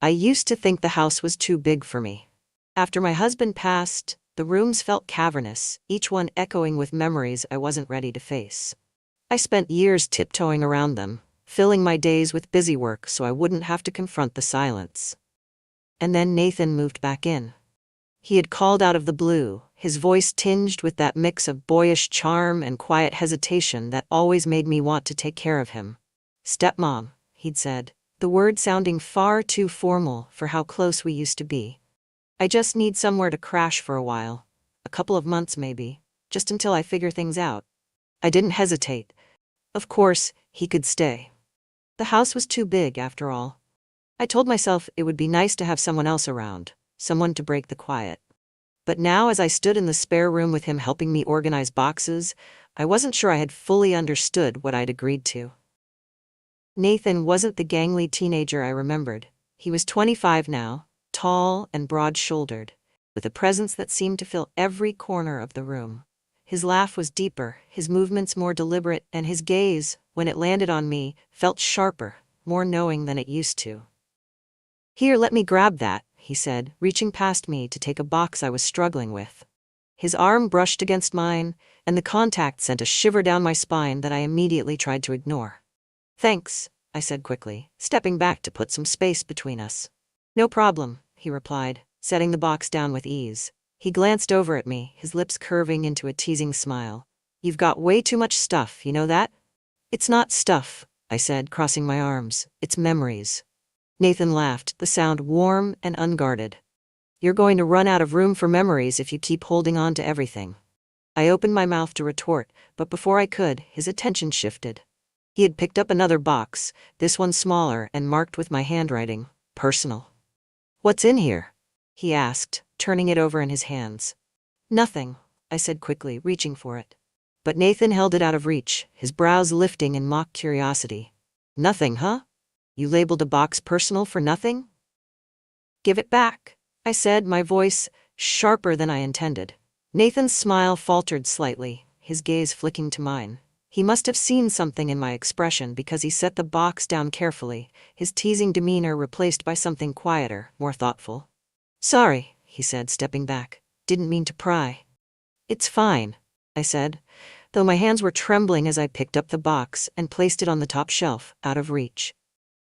I used to think the house was too big for me. After my husband passed, the rooms felt cavernous, each one echoing with memories I wasn't ready to face. I spent years tiptoeing around them, filling my days with busy work so I wouldn't have to confront the silence. And then Nathan moved back in. He had called out of the blue, his voice tinged with that mix of boyish charm and quiet hesitation that always made me want to take care of him. "Stepmom," he'd said, the word sounding far too formal for how close we used to be. "I just need somewhere to crash for a while. A couple of months maybe, just until I figure things out." I didn't hesitate. Of course, he could stay. The house was too big, after all. I told myself it would be nice to have someone else around, someone to break the quiet. But now, as I stood in the spare room with him helping me organize boxes, I wasn't sure I had fully understood what I'd agreed to. Nathan wasn't the gangly teenager I remembered. He was 25 now, tall and broad-shouldered, with a presence that seemed to fill every corner of the room. His laugh was deeper, his movements more deliberate, and his gaze, when it landed on me, felt sharper, more knowing than it used to. "Here, let me grab that," he said, reaching past me to take a box I was struggling with. His arm brushed against mine, and the contact sent a shiver down my spine that I immediately tried to ignore. "Thanks," I said quickly, stepping back to put some space between us. "No problem," he replied, setting the box down with ease. He glanced over at me, his lips curving into a teasing smile. "You've got way too much stuff, you know that?" "It's not stuff," I said, crossing my arms. "It's memories." Nathan laughed, the sound warm and unguarded. "You're going to run out of room for memories if you keep holding on to everything." I opened my mouth to retort, but before I could, his attention shifted. He had picked up another box, this one smaller and marked with my handwriting, "Personal." "What's in here?" he asked, turning it over in his hands. "Nothing," I said quickly, reaching for it. But Nathan held it out of reach, his brows lifting in mock curiosity. "Nothing, huh? You labeled a box personal for nothing?" "Give it back," I said, my voice sharper than I intended. Nathan's smile faltered slightly, his gaze flicking to mine. He must have seen something in my expression because he set the box down carefully, his teasing demeanor replaced by something quieter, more thoughtful. "Sorry," he said, stepping back. "Didn't mean to pry." "It's fine," I said, though my hands were trembling as I picked up the box and placed it on the top shelf, out of reach.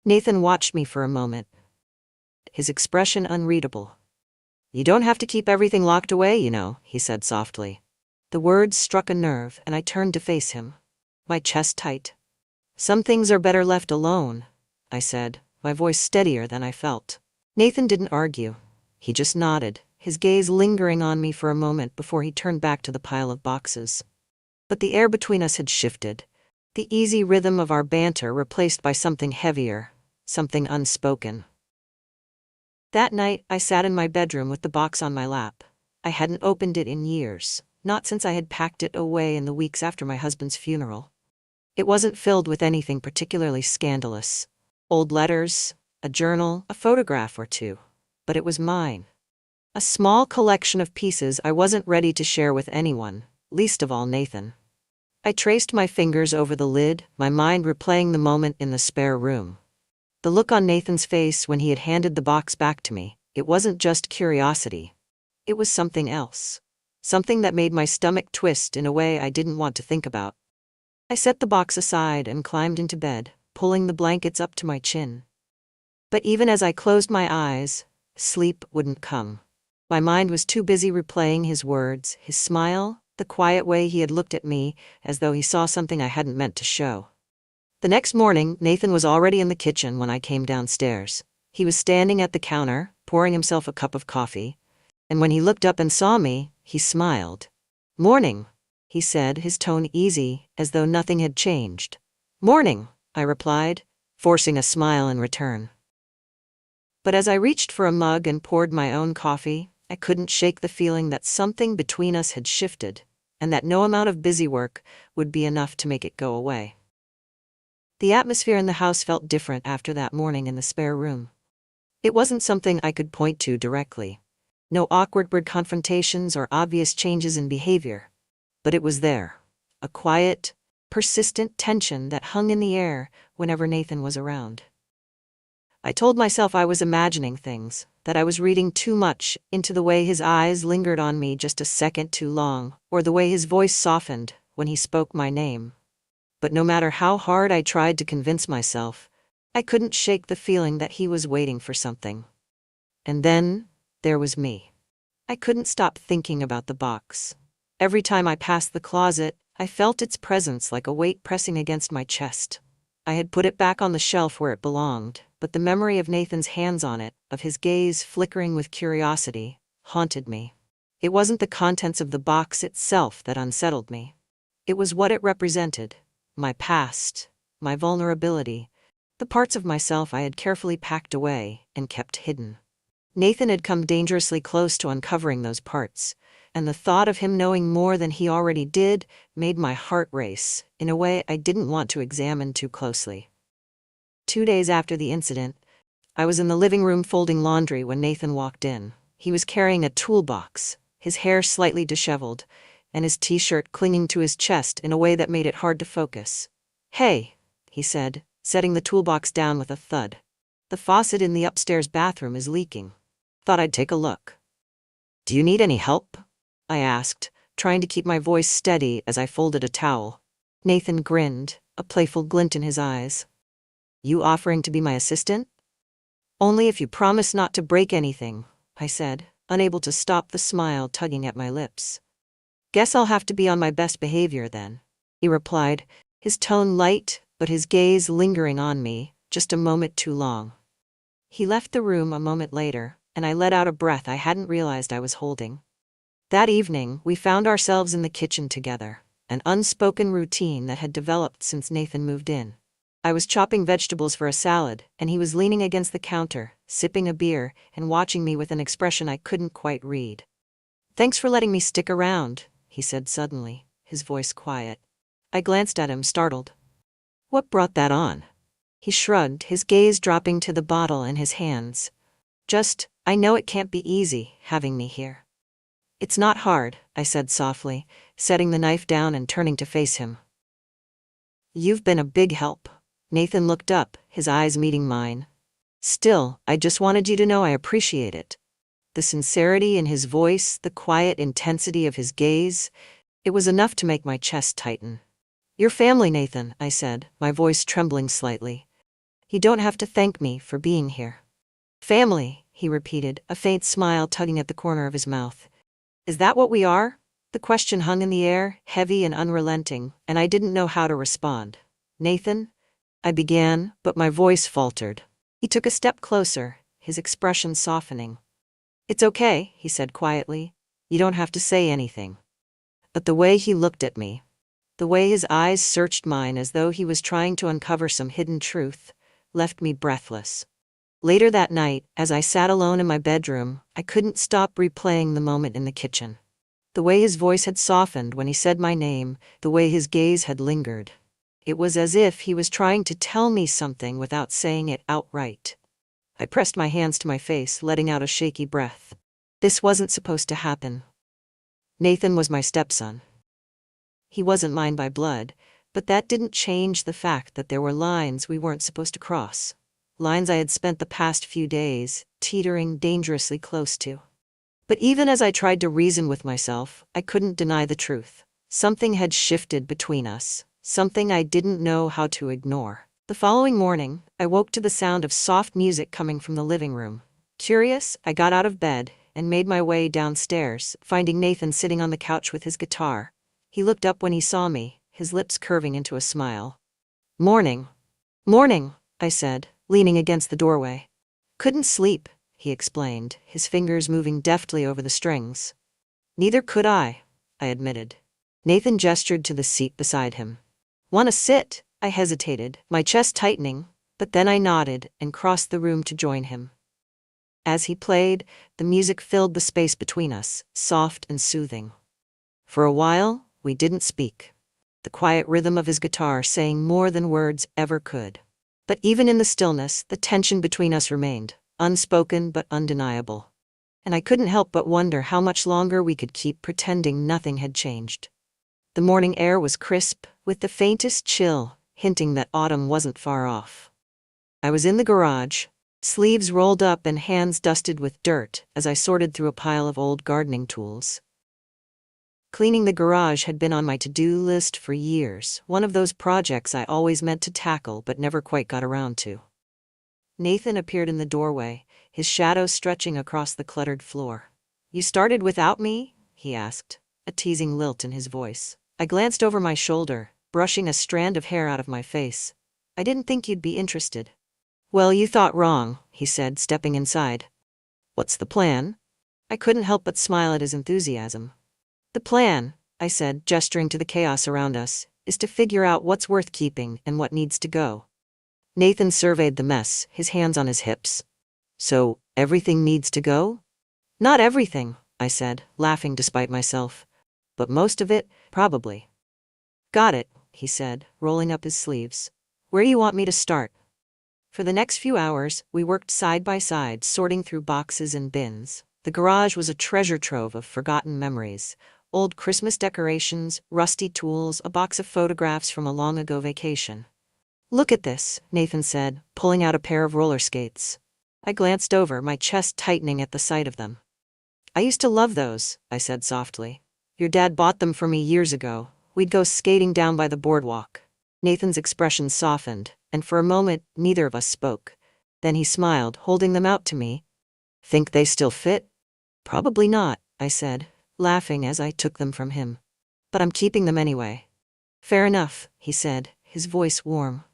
Nathan watched me for a moment, his expression unreadable. "You don't have to keep everything locked away, you know," he said softly. The words struck a nerve, and I turned to face him, my chest tight. "Some things are better left alone," I said, my voice steadier than I felt. Nathan didn't argue. He just nodded, his gaze lingering on me for a moment before he turned back to the pile of boxes. But the air between us had shifted, the easy rhythm of our banter replaced by something heavier, something unspoken. That night, I sat in my bedroom with the box on my lap. I hadn't opened it in years, not since I had packed it away in the weeks after my husband's funeral. It wasn't filled with anything particularly scandalous. Old letters, a journal, a photograph or two. But it was mine. A small collection of pieces I wasn't ready to share with anyone, least of all Nathan. I traced my fingers over the lid, my mind replaying the moment in the spare room. The look on Nathan's face when he had handed the box back to me, it wasn't just curiosity. It was something else. Something that made my stomach twist in a way I didn't want to think about. I set the box aside and climbed into bed, pulling the blankets up to my chin. But even as I closed my eyes, sleep wouldn't come. My mind was too busy replaying his words, his smile, the quiet way he had looked at me, as though he saw something I hadn't meant to show. The next morning, Nathan was already in the kitchen when I came downstairs. He was standing at the counter, pouring himself a cup of coffee, and when he looked up and saw me, he smiled. "Morning," he said, his tone easy, as though nothing had changed. "Morning," I replied, forcing a smile in return. But as I reached for a mug and poured my own coffee, I couldn't shake the feeling that something between us had shifted, and that no amount of busy work would be enough to make it go away. The atmosphere in the house felt different after that morning in the spare room. It wasn't something I could point to directly. No awkward confrontations or obvious changes in behavior. But it was there. A quiet, persistent tension that hung in the air whenever Nathan was around. I told myself I was imagining things, that I was reading too much into the way his eyes lingered on me just a second too long, or the way his voice softened when he spoke my name. But no matter how hard I tried to convince myself, I couldn't shake the feeling that he was waiting for something. And then, there was me. I couldn't stop thinking about the box. Every time I passed the closet, I felt its presence like a weight pressing against my chest. I had put it back on the shelf where it belonged, but the memory of Nathan's hands on it, of his gaze flickering with curiosity, haunted me. It wasn't the contents of the box itself that unsettled me. It was what it represented, my past, my vulnerability, the parts of myself I had carefully packed away and kept hidden. Nathan had come dangerously close to uncovering those parts, and the thought of him knowing more than he already did made my heart race in a way I didn't want to examine too closely. 2 days after the incident, I was in the living room folding laundry when Nathan walked in. He was carrying a toolbox, his hair slightly disheveled, and his t-shirt clinging to his chest in a way that made it hard to focus. "Hey," he said, setting the toolbox down with a thud. "The faucet in the upstairs bathroom is leaking. Thought I'd take a look." "Do you need any help?" I asked, trying to keep my voice steady as I folded a towel. Nathan grinned, a playful glint in his eyes. "You offering to be my assistant?" "Only if you promise not to break anything," I said, unable to stop the smile tugging at my lips. "Guess I'll have to be on my best behavior then," he replied, his tone light, but his gaze lingering on me, just a moment too long. He left the room a moment later, and I let out a breath I hadn't realized I was holding. That evening, we found ourselves in the kitchen together, an unspoken routine that had developed since Nathan moved in. I was chopping vegetables for a salad, and he was leaning against the counter, sipping a beer, and watching me with an expression I couldn't quite read. "Thanks for letting me stick around," he said suddenly, his voice quiet. I glanced at him, startled. "What brought that on?" He shrugged, his gaze dropping to the bottle in his hands. I know it can't be easy, having me here." "It's not hard," I said softly, setting the knife down and turning to face him. "You've been a big help." Nathan looked up, his eyes meeting mine. "Still, I just wanted you to know I appreciate it." The sincerity in his voice, the quiet intensity of his gaze, it was enough to make my chest tighten. "Your family, Nathan," I said, my voice trembling slightly. "You don't have to thank me for being here." "Family," he repeated, a faint smile tugging at the corner of his mouth. "Is that what we are?" The question hung in the air, heavy and unrelenting, and I didn't know how to respond. "Nathan," I began, but my voice faltered. He took a step closer, his expression softening. "It's okay," he said quietly. "You don't have to say anything." But the way he looked at me, the way his eyes searched mine as though he was trying to uncover some hidden truth, left me breathless. Later that night, as I sat alone in my bedroom, I couldn't stop replaying the moment in the kitchen. The way his voice had softened when he said my name, the way his gaze had lingered. It was as if he was trying to tell me something without saying it outright. I pressed my hands to my face, letting out a shaky breath. This wasn't supposed to happen. Nathan was my stepson. He wasn't mine by blood, but that didn't change the fact that there were lines we weren't supposed to cross. Lines I had spent the past few days teetering dangerously close to. But even as I tried to reason with myself, I couldn't deny the truth. Something had shifted between us, something I didn't know how to ignore. The following morning, I woke to the sound of soft music coming from the living room. Curious, I got out of bed and made my way downstairs, finding Nathan sitting on the couch with his guitar. He looked up when he saw me, his lips curving into a smile. "Morning." "Morning," I said, leaning against the doorway. "Couldn't sleep," he explained, his fingers moving deftly over the strings. "Neither could I admitted. Nathan gestured to the seat beside him. "Want to sit?" I hesitated, my chest tightening, but then I nodded and crossed the room to join him. As he played, the music filled the space between us, soft and soothing. For a while, we didn't speak, the quiet rhythm of his guitar saying more than words ever could. But even in the stillness, the tension between us remained, unspoken but undeniable. And I couldn't help but wonder how much longer we could keep pretending nothing had changed. The morning air was crisp, with the faintest chill, hinting that autumn wasn't far off. I was in the garage, sleeves rolled up and hands dusted with dirt as I sorted through a pile of old gardening tools. Cleaning the garage had been on my to-do list for years, one of those projects I always meant to tackle but never quite got around to. Nathan appeared in the doorway, his shadow stretching across the cluttered floor. "You started without me?" he asked, a teasing lilt in his voice. I glanced over my shoulder, brushing a strand of hair out of my face. "I didn't think you'd be interested." "Well, you thought wrong," he said, stepping inside. "What's the plan?" I couldn't help but smile at his enthusiasm. "The plan," I said, gesturing to the chaos around us, "is to figure out what's worth keeping and what needs to go." Nathan surveyed the mess, his hands on his hips. "So, everything needs to go?" "Not everything," I said, laughing despite myself. "But most of it, probably." "Got it," he said, rolling up his sleeves. "Where do you want me to start?" For the next few hours, we worked side by side, sorting through boxes and bins. The garage was a treasure trove of forgotten memories. Old Christmas decorations, rusty tools, a box of photographs from a long-ago vacation. "Look at this," Nathan said, pulling out a pair of roller skates. I glanced over, my chest tightening at the sight of them. "I used to love those," I said softly. "Your dad bought them for me years ago. We'd go skating down by the boardwalk." Nathan's expression softened, and for a moment, neither of us spoke. Then he smiled, holding them out to me. "Think they still fit?" "Probably not," I said, laughing as I took them from him. "But I'm keeping them anyway." "Fair enough," he said, his voice warm.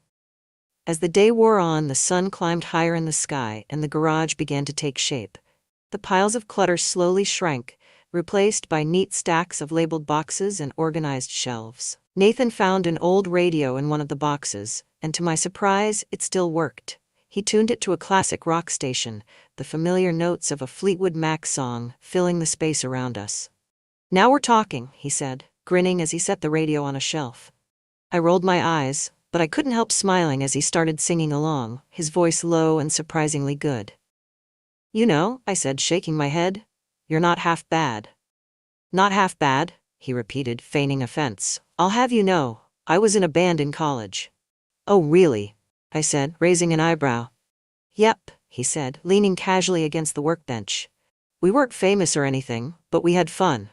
As the day wore on, the sun climbed higher in the sky and the garage began to take shape. The piles of clutter slowly shrank, replaced by neat stacks of labeled boxes and organized shelves. Nathan found an old radio in one of the boxes, and to my surprise, it still worked. He tuned it to a classic rock station, the familiar notes of a Fleetwood Mac song filling the space around us. "Now we're talking," he said, grinning as he set the radio on a shelf. I rolled my eyes, but I couldn't help smiling as he started singing along, his voice low and surprisingly good. "You know," I said, shaking my head, "you're not half bad." "Not half bad," he repeated, feigning offense. "I'll have you know, I was in a band in college." "Oh, really?" I said, raising an eyebrow. "Yep," he said, leaning casually against the workbench. "We weren't famous or anything, but we had fun."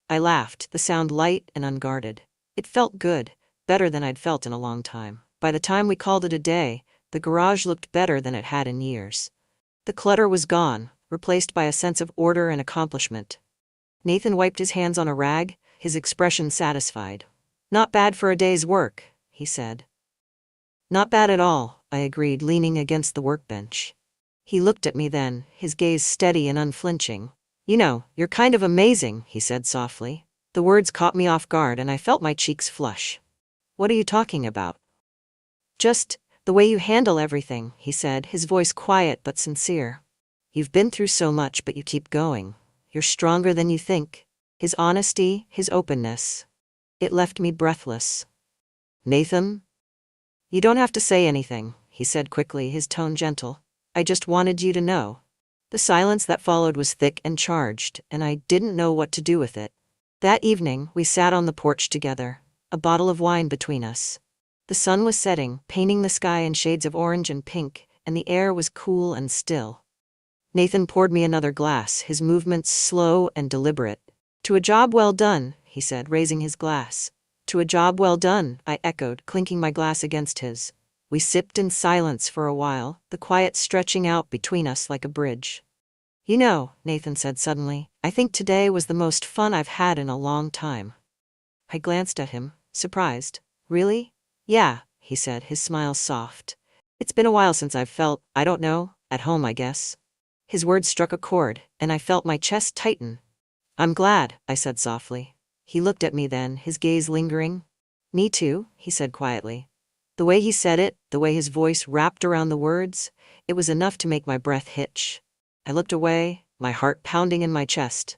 I laughed, the sound light and unguarded. It felt good, better than I'd felt in a long time. By the time we called it a day, the garage looked better than it had in years. The clutter was gone, replaced by a sense of order and accomplishment. Nathan wiped his hands on a rag, his expression satisfied. "Not bad for a day's work," he said. "Not bad at all," I agreed, leaning against the workbench. He looked at me then, his gaze steady and unflinching. "You know, you're kind of amazing," he said softly. The words caught me off guard and I felt my cheeks flush. "What are you talking about?" "Just the way you handle everything," he said, his voice quiet but sincere. "You've been through so much, but you keep going. You're stronger than you think." His honesty, his openness. It left me breathless. "Nathan?" "You don't have to say anything," he said quickly, his tone gentle. "I just wanted you to know." The silence that followed was thick and charged, and I didn't know what to do with it. That evening, we sat on the porch together, a bottle of wine between us. The sun was setting, painting the sky in shades of orange and pink, and the air was cool and still. Nathan poured me another glass, his movements slow and deliberate. "To a job well done," he said, raising his glass. "To a job well done," I echoed, clinking my glass against his. We sipped in silence for a while, the quiet stretching out between us like a bridge. "You know," Nathan said suddenly, "I think today was the most fun I've had in a long time." I glanced at him, surprised. "Really?" "Yeah," he said, his smile soft. "It's been a while since I've felt, I don't know, at home, I guess." His words struck a chord, and I felt my chest tighten. "I'm glad," I said softly. He looked at me then, his gaze lingering. "Me too," he said quietly. The way he said it, the way his voice wrapped around the words, it was enough to make my breath hitch. I looked away, my heart pounding in my chest.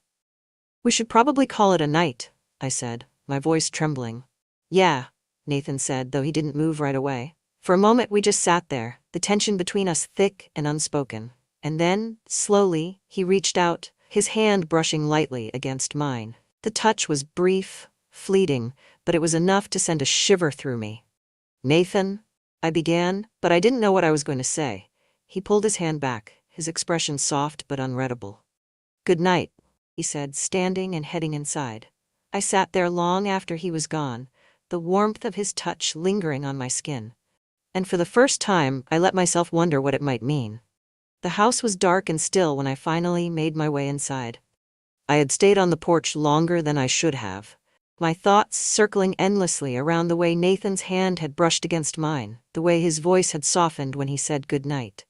"We should probably call it a night," I said, my voice trembling. "Yeah," Nathan said, though he didn't move right away. For a moment we just sat there, the tension between us thick and unspoken. And then, slowly, he reached out, his hand brushing lightly against mine. The touch was brief, fleeting, but it was enough to send a shiver through me. "Nathan," I began, but I didn't know what I was going to say. He pulled his hand back, his expression soft but unreadable. "Good night," he said, standing and heading inside. I sat there long after he was gone, the warmth of his touch lingering on my skin. And for the first time, I let myself wonder what it might mean. The house was dark and still when I finally made my way inside. I had stayed on the porch longer than I should have, my thoughts circling endlessly around the way Nathan's hand had brushed against mine, the way his voice had softened when he said good night.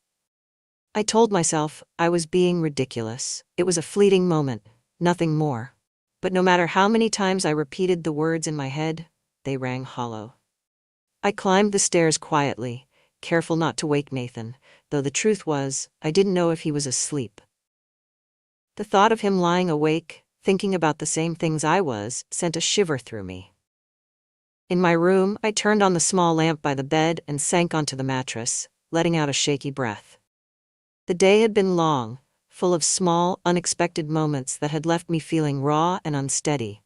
I told myself I was being ridiculous. It was a fleeting moment, nothing more. But no matter how many times I repeated the words in my head, they rang hollow. I climbed the stairs quietly, careful not to wake Nathan, though the truth was, I didn't know if he was asleep. The thought of him lying awake, thinking about the same things I was, sent a shiver through me. In my room, I turned on the small lamp by the bed and sank onto the mattress, letting out a shaky breath. The day had been long, full of small, unexpected moments that had left me feeling raw and unsteady.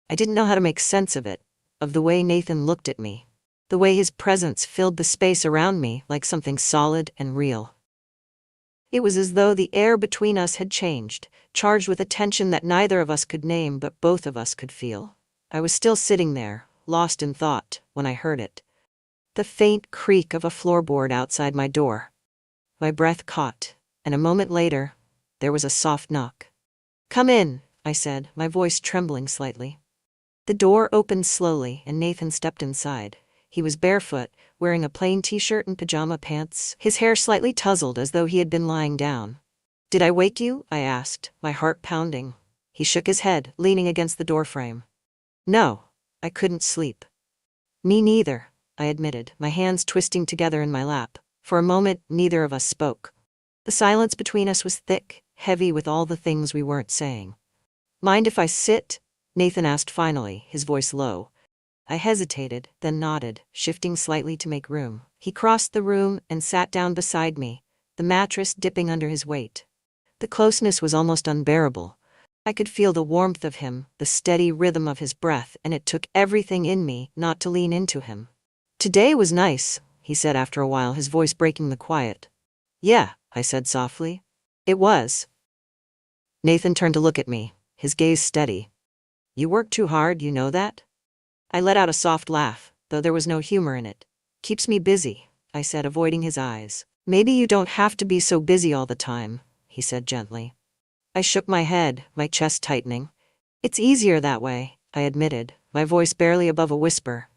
I didn't know how to make sense of it, of the way Nathan looked at me, the way his presence filled the space around me like something solid and real. It was as though the air between us had changed, charged with a tension that neither of us could name but both of us could feel. I was still sitting there, lost in thought, when I heard it. The faint creak of a floorboard outside my door. My breath caught, and a moment later, there was a soft knock. "Come in," I said, my voice trembling slightly. The door opened slowly and Nathan stepped inside. He was barefoot, wearing a plain t-shirt and pajama pants, his hair slightly tousled as though he had been lying down. "Did I wake you?" I asked, my heart pounding. He shook his head, leaning against the doorframe. "No, I couldn't sleep." "Me neither," I admitted, my hands twisting together in my lap. For a moment, neither of us spoke. The silence between us was thick, heavy with all the things we weren't saying. "Mind if I sit?" Nathan asked finally, his voice low. I hesitated, then nodded, shifting slightly to make room. He crossed the room and sat down beside me, the mattress dipping under his weight. The closeness was almost unbearable. I could feel the warmth of him, the steady rhythm of his breath, and it took everything in me not to lean into him. "Today was nice," he said after a while, his voice breaking the quiet. "Yeah," I said softly. "It was." Nathan turned to look at me, his gaze steady. "You work too hard, you know that?" I let out a soft laugh, though there was no humor in it. "Keeps me busy," I said, avoiding his eyes. "Maybe you don't have to be so busy all the time," he said gently. I shook my head, my chest tightening. "It's easier that way," I admitted, my voice barely above a whisper.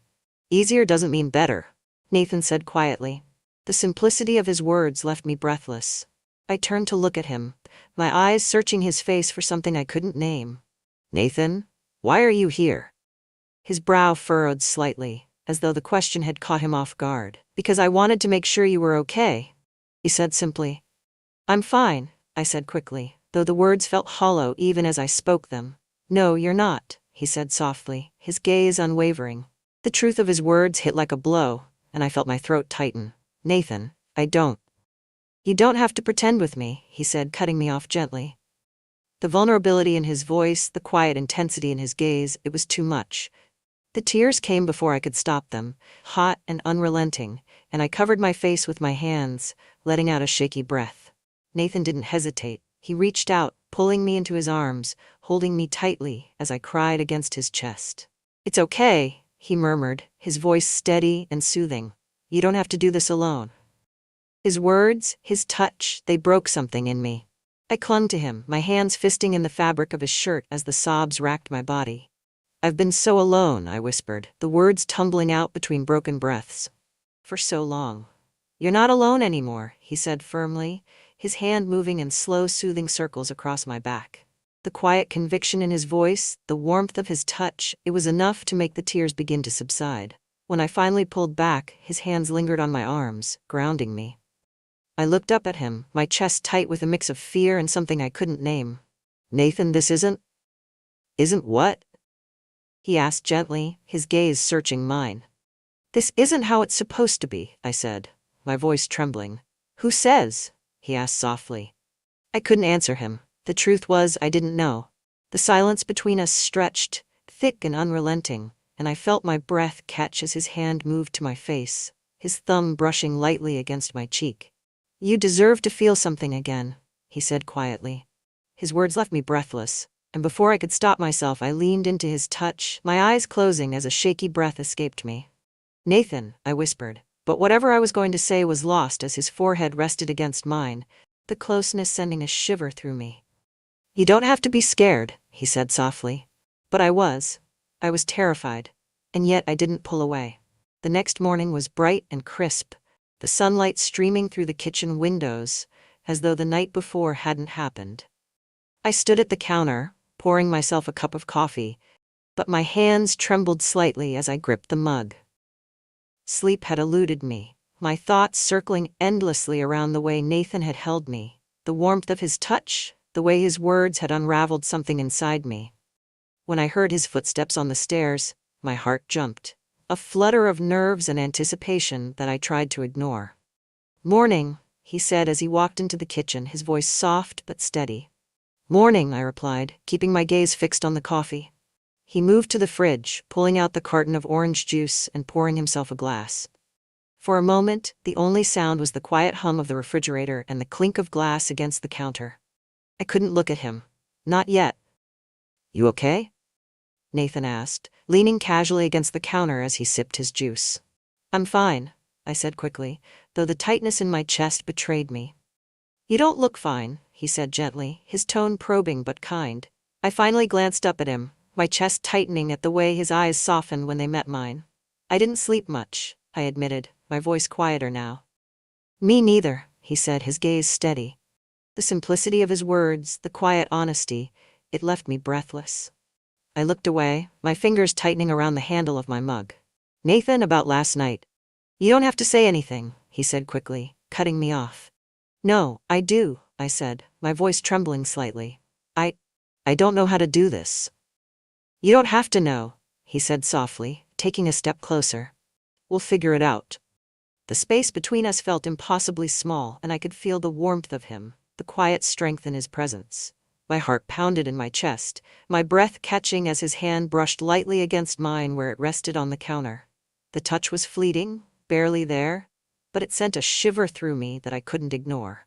"Easier doesn't mean better," Nathan said quietly. The simplicity of his words left me breathless. I turned to look at him, my eyes searching his face for something I couldn't name. "Nathan, why are you here?" His brow furrowed slightly, as though the question had caught him off guard. "Because I wanted to make sure you were okay," he said simply. "I'm fine," I said quickly, though the words felt hollow even as I spoke them. "No, you're not," he said softly, his gaze unwavering. The truth of his words hit like a blow, and I felt my throat tighten. "Nathan, I don't." "You don't have to pretend with me," he said, cutting me off gently. The vulnerability in his voice, the quiet intensity in his gaze, it was too much. The tears came before I could stop them, hot and unrelenting, and I covered my face with my hands, letting out a shaky breath. Nathan didn't hesitate. He reached out, pulling me into his arms, holding me tightly as I cried against his chest. "It's okay," he murmured, his voice steady and soothing. "You don't have to do this alone." His words, his touch, they broke something in me. I clung to him, my hands fisting in the fabric of his shirt as the sobs racked my body. "I've been so alone," I whispered, the words tumbling out between broken breaths. "For so long." "You're not alone anymore," he said firmly, his hand moving in slow, soothing circles across my back. The quiet conviction in his voice, the warmth of his touch, it was enough to make the tears begin to subside. When I finally pulled back, his hands lingered on my arms, grounding me. I looked up at him, my chest tight with a mix of fear and something I couldn't name. "Nathan, this isn't..." "Isn't what?" he asked gently, his gaze searching mine. "This isn't how it's supposed to be," I said, my voice trembling. "Who says?" he asked softly. I couldn't answer him. The truth was, I didn't know. The silence between us stretched, thick and unrelenting, and I felt my breath catch as his hand moved to my face, his thumb brushing lightly against my cheek. You deserve to feel something again, he said quietly. His words left me breathless, and before I could stop myself, I leaned into his touch, my eyes closing as a shaky breath escaped me. Nathan, I whispered, but whatever I was going to say was lost as his forehead rested against mine, the closeness sending a shiver through me. You don't have to be scared, he said softly. But I was. I was terrified, and yet I didn't pull away. The next morning was bright and crisp, the sunlight streaming through the kitchen windows, as though the night before hadn't happened. I stood at the counter, pouring myself a cup of coffee, but my hands trembled slightly as I gripped the mug. Sleep had eluded me, my thoughts circling endlessly around the way Nathan had held me, the warmth of his touch, the way his words had unraveled something inside me. When I heard his footsteps on the stairs, my heart jumped, a flutter of nerves and anticipation that I tried to ignore. Morning, he said as he walked into the kitchen, his voice soft but steady. Morning, I replied, keeping my gaze fixed on the coffee. He moved to the fridge, pulling out the carton of orange juice and pouring himself a glass. For a moment, the only sound was the quiet hum of the refrigerator and the clink of glass against the counter. I couldn't look at him. Not yet. You okay? Nathan asked, leaning casually against the counter as he sipped his juice. I'm fine, I said quickly, though the tightness in my chest betrayed me. You don't look fine, he said gently, his tone probing but kind. I finally glanced up at him, my chest tightening at the way his eyes softened when they met mine. I didn't sleep much, I admitted, my voice quieter now. Me neither, he said, his gaze steady. The simplicity of his words, the quiet honesty, it left me breathless. I looked away, my fingers tightening around the handle of my mug. Nathan, about last night. You don't have to say anything, he said quickly, cutting me off. No, I do, I said, my voice trembling slightly. I don't know how to do this. You don't have to know, he said softly, taking a step closer. We'll figure it out. The space between us felt impossibly small, and I could feel the warmth of him, the quiet strength in his presence. My heart pounded in my chest, my breath catching as his hand brushed lightly against mine where it rested on the counter. The touch was fleeting, barely there, but it sent a shiver through me that I couldn't ignore.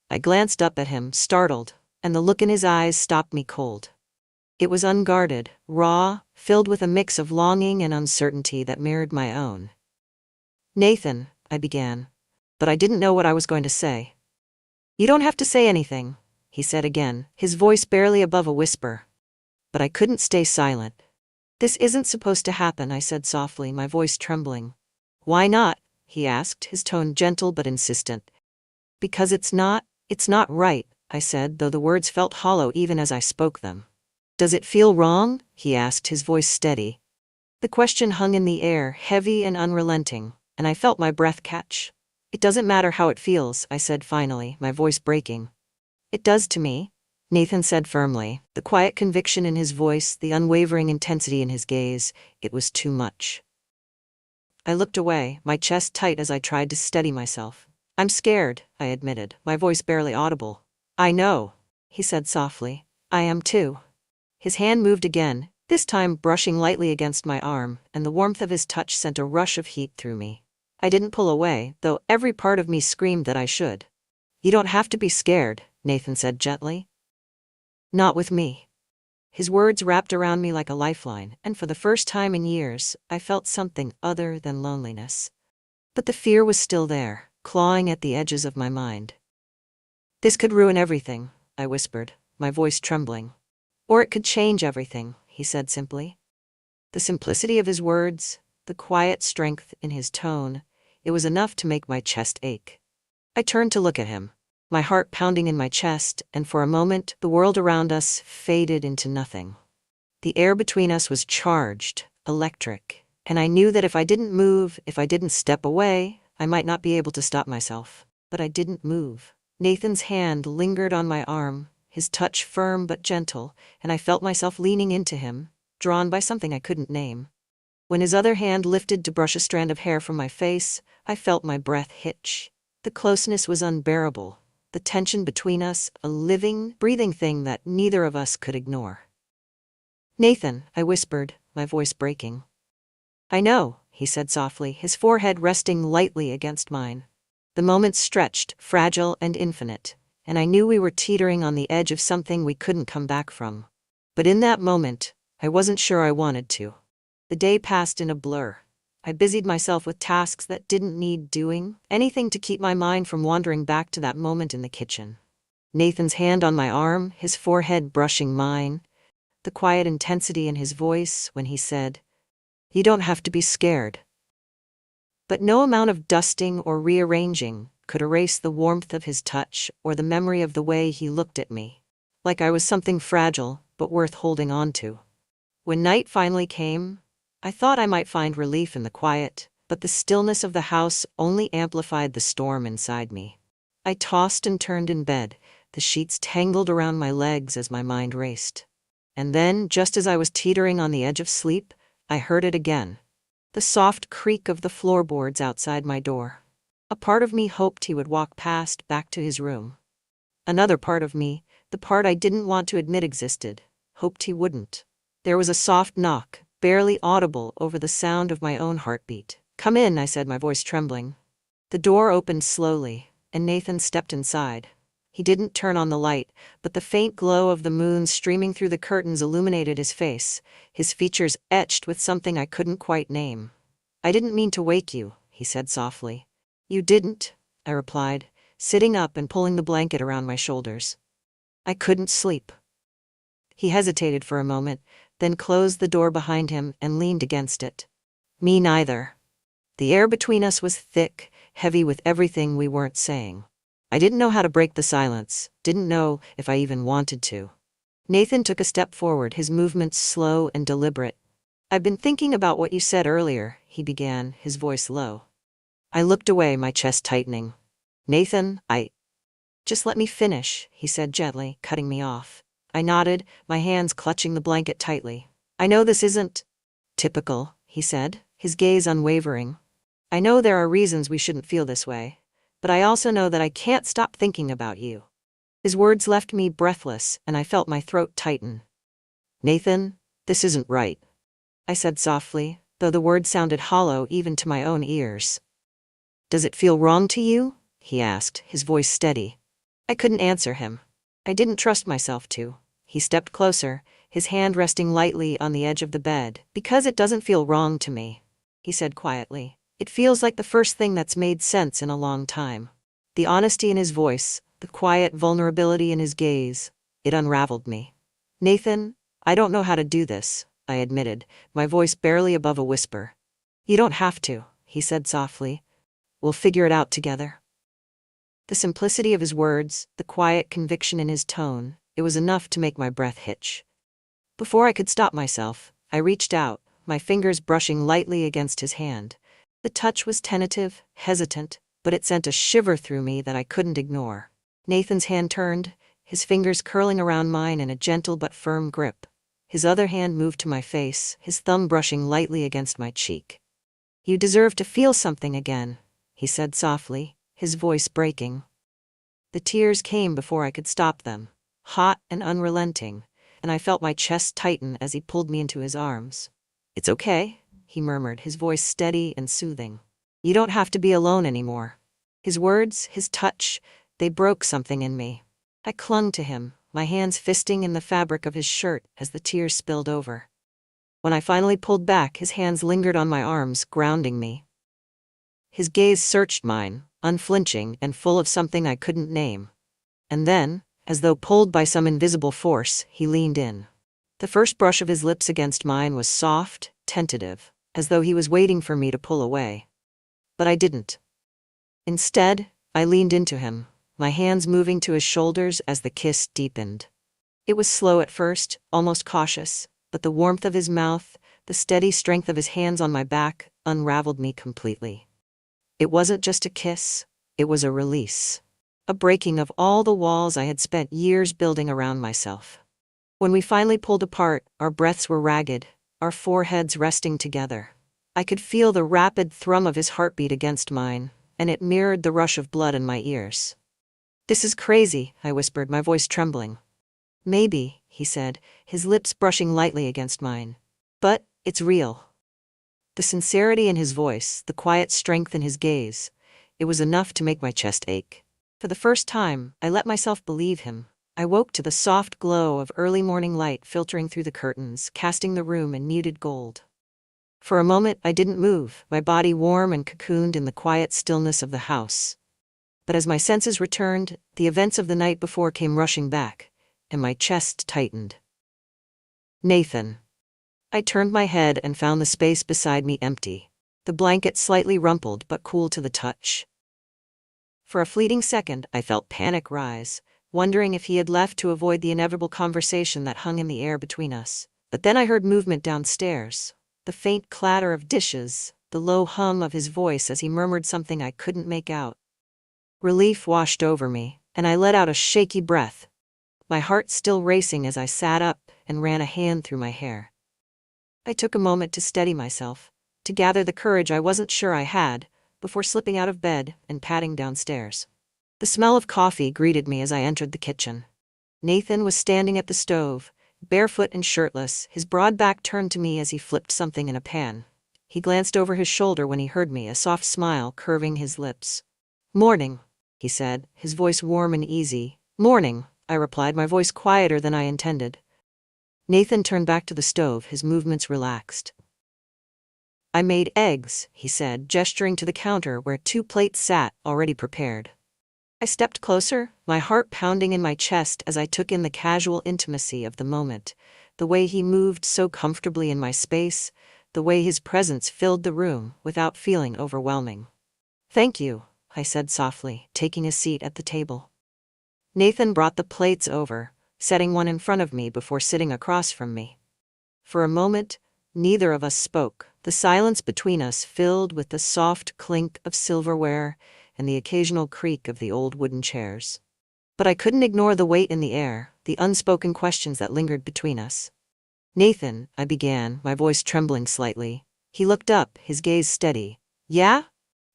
I glanced up at him, startled, and the look in his eyes stopped me cold. It was unguarded, raw, filled with a mix of longing and uncertainty that mirrored my own. Nathan, I began, but I didn't know what I was going to say. You don't have to say anything, he said again, his voice barely above a whisper. But I couldn't stay silent. This isn't supposed to happen, I said softly, my voice trembling. Why not? He asked, his tone gentle but insistent. Because it's not right, I said, though the words felt hollow even as I spoke them. Does it feel wrong? He asked, his voice steady. The question hung in the air, heavy and unrelenting, and I felt my breath catch. It doesn't matter how it feels, I said finally, my voice breaking. It does to me, Nathan said firmly, the quiet conviction in his voice, the unwavering intensity in his gaze. It was too much. I looked away, my chest tight as I tried to steady myself. I'm scared, I admitted, my voice barely audible. I know, he said softly. I am too. His hand moved again, this time brushing lightly against my arm, and the warmth of his touch sent a rush of heat through me. I didn't pull away, though every part of me screamed that I should. You don't have to be scared, Nathan said gently. Not with me. His words wrapped around me like a lifeline, and for the first time in years, I felt something other than loneliness. But the fear was still there, clawing at the edges of my mind. This could ruin everything, I whispered, my voice trembling. Or it could change everything, he said simply. The simplicity of his words, the quiet strength in his tone, it was enough to make my chest ache. I turned to look at him, my heart pounding in my chest, and for a moment, the world around us faded into nothing. The air between us was charged, electric, and I knew that if I didn't move, if I didn't step away, I might not be able to stop myself. But I didn't move. Nathan's hand lingered on my arm, his touch firm but gentle, and I felt myself leaning into him, drawn by something I couldn't name. When his other hand lifted to brush a strand of hair from my face, I felt my breath hitch. The closeness was unbearable, the tension between us, a living, breathing thing that neither of us could ignore. Nathan, I whispered, my voice breaking. I know, he said softly, his forehead resting lightly against mine. The The moments stretched, fragile and infinite, and I knew we were teetering on the edge of something we couldn't come back from. But in that moment, I wasn't sure I wanted to. The day passed in a blur. I busied myself with tasks that didn't need doing, anything to keep my mind from wandering back to that moment in the kitchen. Nathan's hand on my arm, his forehead brushing mine, the quiet intensity in his voice when he said, "You don't have to be scared." But no amount of dusting or rearranging could erase the warmth of his touch or the memory of the way he looked at me, like I was something fragile but worth holding on to. When night finally came, I thought I might find relief in the quiet, but the stillness of the house only amplified the storm inside me. I tossed and turned in bed, the sheets tangled around my legs as my mind raced. And then, just as I was teetering on the edge of sleep, I heard it again. The soft creak of the floorboards outside my door. A part of me hoped he would walk past back to his room. Another part of me, the part I didn't want to admit existed, hoped he wouldn't. There was a soft knock, barely audible over the sound of my own heartbeat. "Come in," I said, my voice trembling. The door opened slowly, and Nathan stepped inside. He didn't turn on the light, but the faint glow of the moon streaming through the curtains illuminated his face, his features etched with something I couldn't quite name. "I didn't mean to wake you," he said softly. "You didn't," I replied, sitting up and pulling the blanket around my shoulders. "I couldn't sleep." He hesitated for a moment, then closed the door behind him and leaned against it. "Me neither." The air between us was thick, heavy with everything we weren't saying. I didn't know how to break the silence, didn't know if I even wanted to. Nathan took a step forward, his movements slow and deliberate. "I've been thinking about what you said earlier," he began, his voice low. I looked away, my chest tightening. "Nathan, Just let me finish," he said gently, cutting me off. I nodded, my hands clutching the blanket tightly. "I know this isn't typical," he said, his gaze unwavering. "I know there are reasons we shouldn't feel this way. But I also know that I can't stop thinking about you." His words left me breathless, and I felt my throat tighten. "Nathan, this isn't right," I said softly, though the words sounded hollow even to my own ears. "Does it feel wrong to you?" he asked, his voice steady. I couldn't answer him. I didn't trust myself to. He stepped closer, his hand resting lightly on the edge of the bed. "Because it doesn't feel wrong to me," he said quietly. "It feels like the first thing that's made sense in a long time." The honesty in his voice, the quiet vulnerability in his gaze, it unraveled me. "Nathan, I don't know how to do this," I admitted, my voice barely above a whisper. "You don't have to," he said softly. "We'll figure it out together." The simplicity of his words, the quiet conviction in his tone, it was enough to make my breath hitch. Before I could stop myself, I reached out, my fingers brushing lightly against his hand. The touch was tentative, hesitant, but it sent a shiver through me that I couldn't ignore. Nathan's hand turned, his fingers curling around mine in a gentle but firm grip. His other hand moved to my face, his thumb brushing lightly against my cheek. "You deserve to feel something again," he said softly, his voice breaking. The tears came before I could stop them, hot and unrelenting, and I felt my chest tighten as he pulled me into his arms. "It's okay," he murmured, his voice steady and soothing. "You don't have to be alone anymore." His words, his touch, they broke something in me. I clung to him, my hands fisting in the fabric of his shirt as the tears spilled over. When I finally pulled back, his hands lingered on my arms, grounding me. His gaze searched mine, unflinching and full of something I couldn't name. And then, as though pulled by some invisible force, he leaned in. The first brush of his lips against mine was soft, tentative, as though he was waiting for me to pull away. But I didn't. Instead, I leaned into him, my hands moving to his shoulders as the kiss deepened. It was slow at first, almost cautious, but the warmth of his mouth, the steady strength of his hands on my back, unraveled me completely. It wasn't just a kiss, it was a release. A breaking of all the walls I had spent years building around myself. When we finally pulled apart, our breaths were ragged, our foreheads resting together. I could feel the rapid thrum of his heartbeat against mine, and it mirrored the rush of blood in my ears. "This is crazy," I whispered, my voice trembling. "Maybe," he said, his lips brushing lightly against mine. "But it's real." The sincerity in his voice, the quiet strength in his gaze, It was enough to make my chest ache. For the first time, I let myself believe him. I woke to the soft glow of early morning light filtering through the curtains, casting the room in muted gold. For a moment, I didn't move, my body warm and cocooned in the quiet stillness of the house. But as my senses returned, the events of the night before came rushing back, and my chest tightened. Nathan. I turned my head and found the space beside me empty, the blanket slightly rumpled but cool to the touch. For a fleeting second, I felt panic rise, wondering if he had left to avoid the inevitable conversation that hung in the air between us. But then I heard movement downstairs, the faint clatter of dishes, the low hum of his voice as he murmured something I couldn't make out. Relief washed over me, and I let out a shaky breath, my heart still racing as I sat up and ran a hand through my hair. I took a moment to steady myself, to gather the courage I wasn't sure I had, before slipping out of bed and padding downstairs. The smell of coffee greeted me as I entered the kitchen. Nathan was standing at the stove, barefoot and shirtless, his broad back turned to me as he flipped something in a pan. He glanced over his shoulder when he heard me, a soft smile curving his lips. "Morning," he said, his voice warm and easy. "Morning," I replied, my voice quieter than I intended. Nathan turned back to the stove, his movements relaxed. "I made eggs," he said, gesturing to the counter where 2 plates sat, already prepared. I stepped closer, my heart pounding in my chest as I took in the casual intimacy of the moment, the way he moved so comfortably in my space, the way his presence filled the room without feeling overwhelming. "Thank you," I said softly, taking a seat at the table. Nathan brought the plates over, setting one in front of me before sitting across from me. For a moment, neither of us spoke, the silence between us filled with the soft clink of silverware and the occasional creak of the old wooden chairs. But I couldn't ignore the weight in the air, the unspoken questions that lingered between us. "Nathan," I began, my voice trembling slightly. He looked up, his gaze steady. "Yeah?"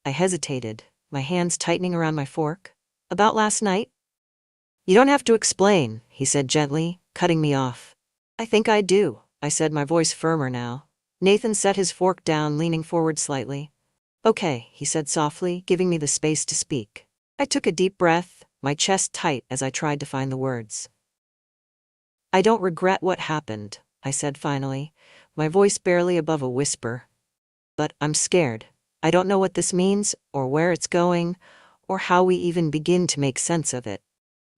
I hesitated, my hands tightening around my fork. "About last night?" "You don't have to explain," he said gently, cutting me off. "I think I do," I said, my voice firmer now. Nathan set his fork down, leaning forward slightly. "Okay," he said softly, giving me the space to speak. I took a deep breath, my chest tight as I tried to find the words. "I don't regret what happened," I said finally, my voice barely above a whisper. "But I'm scared. I don't know what this means, or where it's going, or how we even begin to make sense of it."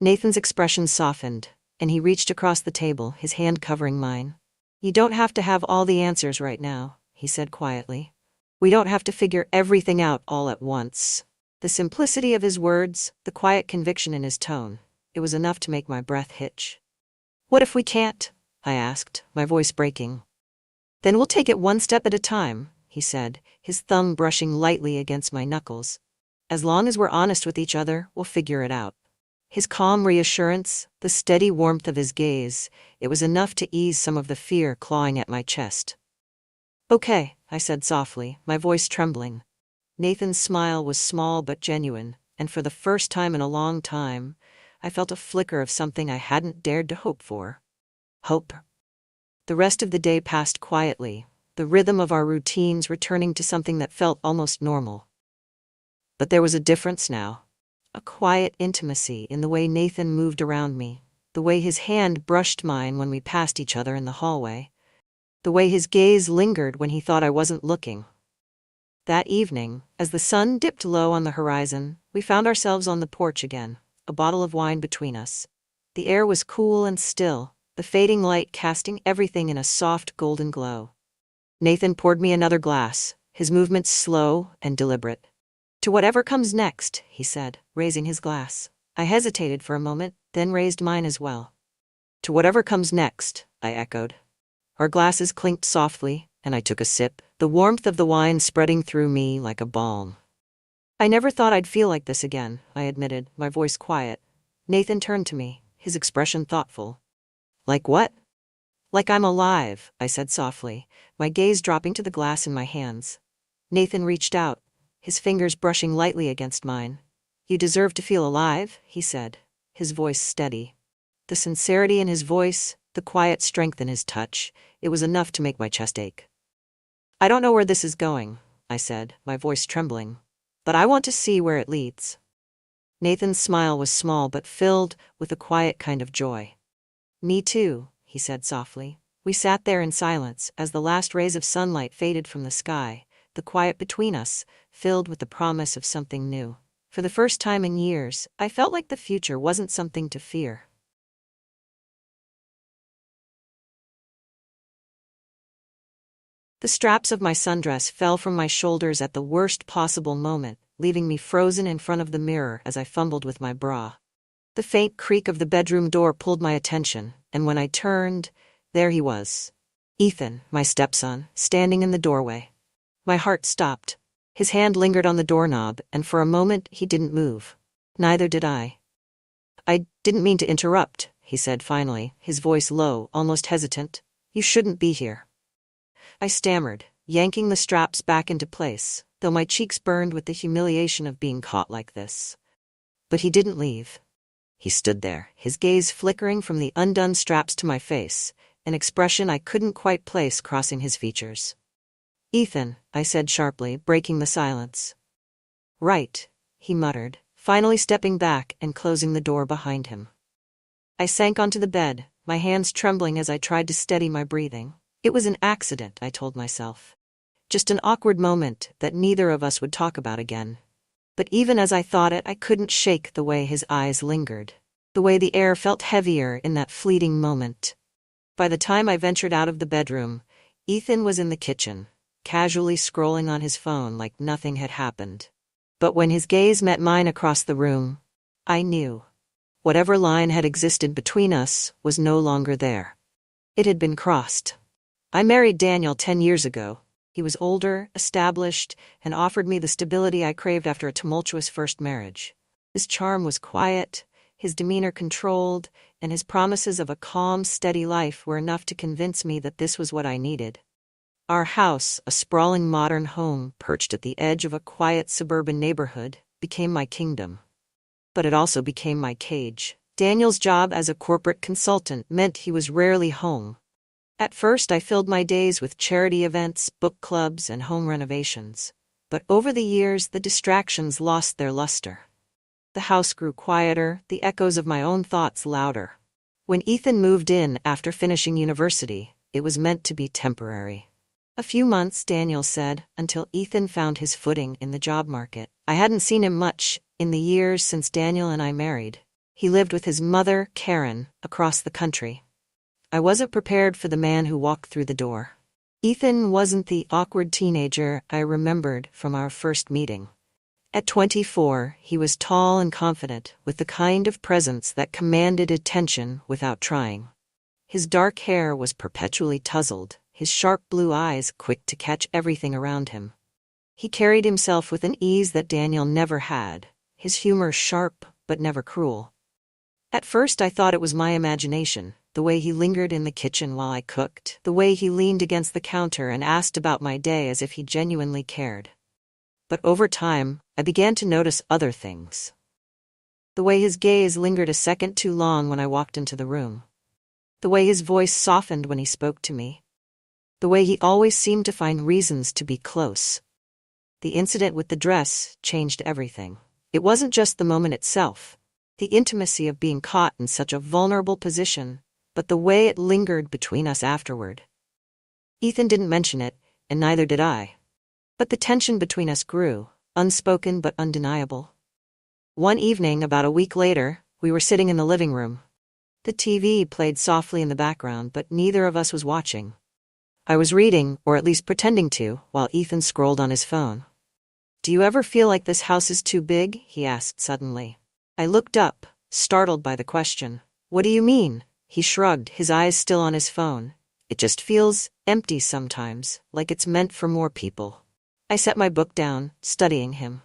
Nathan's expression softened, and he reached across the table, his hand covering mine. "You don't have to have all the answers right now," he said quietly. "We don't have to figure everything out all at once." The simplicity of his words, the quiet conviction in his tone, it was enough to make my breath hitch. "What if we can't?" I asked, my voice breaking. "Then we'll take it one step at a time," he said, his thumb brushing lightly against my knuckles. "As long as we're honest with each other, we'll figure it out." His calm reassurance, the steady warmth of his gaze, it was enough to ease some of the fear clawing at my chest. "Okay," I said softly, my voice trembling. Nathan's smile was small but genuine, and for the first time in a long time, I felt a flicker of something I hadn't dared to hope for. Hope. The rest of the day passed quietly, the rhythm of our routines returning to something that felt almost normal. But there was a difference now. A quiet intimacy in the way Nathan moved around me, the way his hand brushed mine when we passed each other in the hallway, the way his gaze lingered when he thought I wasn't looking. That evening, as the sun dipped low on the horizon, we found ourselves on the porch again, a bottle of wine between us. The air was cool and still, the fading light casting everything in a soft golden glow. Nathan poured me another glass, his movements slow and deliberate. "To whatever comes next," he said, raising his glass. I hesitated for a moment, then raised mine as well. "To whatever comes next," I echoed. Our glasses clinked softly, and I took a sip, the warmth of the wine spreading through me like a balm. "I never thought I'd feel like this again," I admitted, my voice quiet. Nathan turned to me, his expression thoughtful. "Like what?" "Like I'm alive," I said softly, my gaze dropping to the glass in my hands. Nathan reached out, his fingers brushing lightly against mine. "You deserve to feel alive," he said, his voice steady. The sincerity in his voice, the quiet strength in his touch, it was enough to make my chest ache. "I don't know where this is going," I said, my voice trembling. but I want to see where it leads. Nathan's smile was small but filled with a quiet kind of joy. Me too, he said softly. We sat there in silence as the last rays of sunlight faded from the sky, the quiet between us filled with the promise of something new. For the first time in years, I felt like the future wasn't something to fear. The straps of my sundress fell from my shoulders at the worst possible moment, leaving me frozen in front of the mirror as I fumbled with my bra. The faint creak of the bedroom door pulled my attention, and when I turned, there he was. Ethan, my stepson, standing in the doorway. My heart stopped. His hand lingered on the doorknob, and for a moment he didn't move. Neither did I. I didn't mean to interrupt, he said finally, his voice low, almost hesitant. You shouldn't be here. I stammered, yanking the straps back into place, though my cheeks burned with the humiliation of being caught like this. But he didn't leave. He stood there, his gaze flickering from the undone straps to my face, an expression I couldn't quite place crossing his features. Ethan, I said sharply, breaking the silence. Right, he muttered, finally stepping back and closing the door behind him. I sank onto the bed, my hands trembling as I tried to steady my breathing. It was an accident, I told myself. Just an awkward moment that neither of us would talk about again. But even as I thought it, I couldn't shake the way his eyes lingered, the way the air felt heavier in that fleeting moment. By the time I ventured out of the bedroom, Ethan was in the kitchen, casually scrolling on his phone like nothing had happened. But when his gaze met mine across the room, I knew. Whatever line had existed between us was no longer there. It had been crossed. I married Daniel 10 years ago. He was older, established, and offered me the stability I craved after a tumultuous first marriage. His charm was quiet, his demeanor controlled, and his promises of a calm, steady life were enough to convince me that this was what I needed. Our house, a sprawling modern home perched at the edge of a quiet suburban neighborhood, became my kingdom. But it also became my cage. Daniel's job as a corporate consultant meant he was rarely home. At first, I filled my days with charity events, book clubs, and home renovations. But over the years, the distractions lost their luster. The house grew quieter, the echoes of my own thoughts louder. When Ethan moved in after finishing university, it was meant to be temporary. A few months, Daniel said, until Ethan found his footing in the job market. I hadn't seen him much in the years since Daniel and I married. He lived with his mother, Karen, across the country. I wasn't prepared for the man who walked through the door. Ethan wasn't the awkward teenager I remembered from our first meeting. At 24, he was tall and confident, with the kind of presence that commanded attention without trying. His dark hair was perpetually tousled, his sharp blue eyes quick to catch everything around him. He carried himself with an ease that Daniel never had, his humor sharp but never cruel. At first I thought it was my imagination, the way he lingered in the kitchen while I cooked, the way he leaned against the counter and asked about my day as if he genuinely cared. But over time, I began to notice other things. The way his gaze lingered a second too long when I walked into the room. The way his voice softened when he spoke to me. The way he always seemed to find reasons to be close. The incident with the dress changed everything. It wasn't just the moment itself, the intimacy of being caught in such a vulnerable position, but the way it lingered between us afterward. Ethan didn't mention it, and neither did I. But the tension between us grew, unspoken but undeniable. One evening, about a week later, we were sitting in the living room. The TV played softly in the background, but neither of us was watching. I was reading, or at least pretending to, while Ethan scrolled on his phone. "Do you ever feel like this house is too big?" he asked suddenly. I looked up, startled by the question. "What do you mean?" He shrugged, his eyes still on his phone. "It just feels empty sometimes, like it's meant for more people." I set my book down, studying him.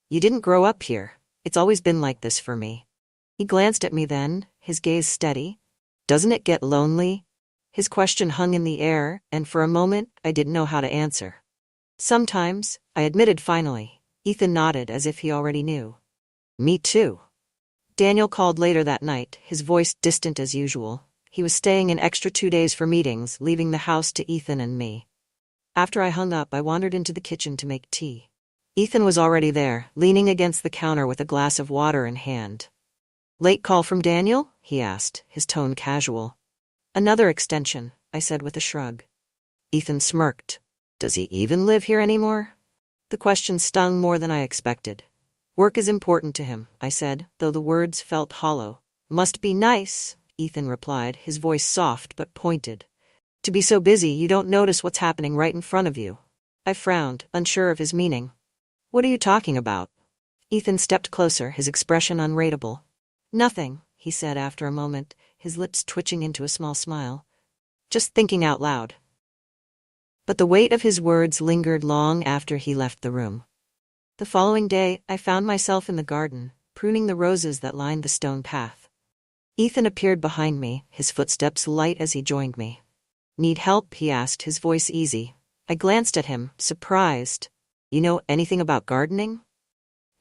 "You didn't grow up here. It's always been like this for me." He glanced at me then, his gaze steady. "Doesn't it get lonely?" His question hung in the air, and for a moment, I didn't know how to answer. "Sometimes," I admitted finally. Ethan nodded as if he already knew. "Me too." Daniel called later that night, his voice distant as usual. He was staying an extra 2 days for meetings, leaving the house to Ethan and me. After I hung up, I wandered into the kitchen to make tea. Ethan was already there, leaning against the counter with a glass of water in hand. "Late call from Daniel?" he asked, his tone casual. "Another extension," I said with a shrug. Ethan smirked. "Does he even live here anymore?" The question stung more than I expected. "Work is important to him," I said, though the words felt hollow. "Must be nice," Ethan replied, his voice soft but pointed. "To be so busy you don't notice what's happening right in front of you." I frowned, unsure of his meaning. "What are you talking about?" Ethan stepped closer, his expression unreadable. "Nothing," he said after a moment, his lips twitching into a small smile. "Just thinking out loud." But the weight of his words lingered long after he left the room. The following day, I found myself in the garden, pruning the roses that lined the stone path. Ethan appeared behind me, his footsteps light as he joined me. "Need help?" he asked, his voice easy. I glanced at him, surprised. "You know anything about gardening?"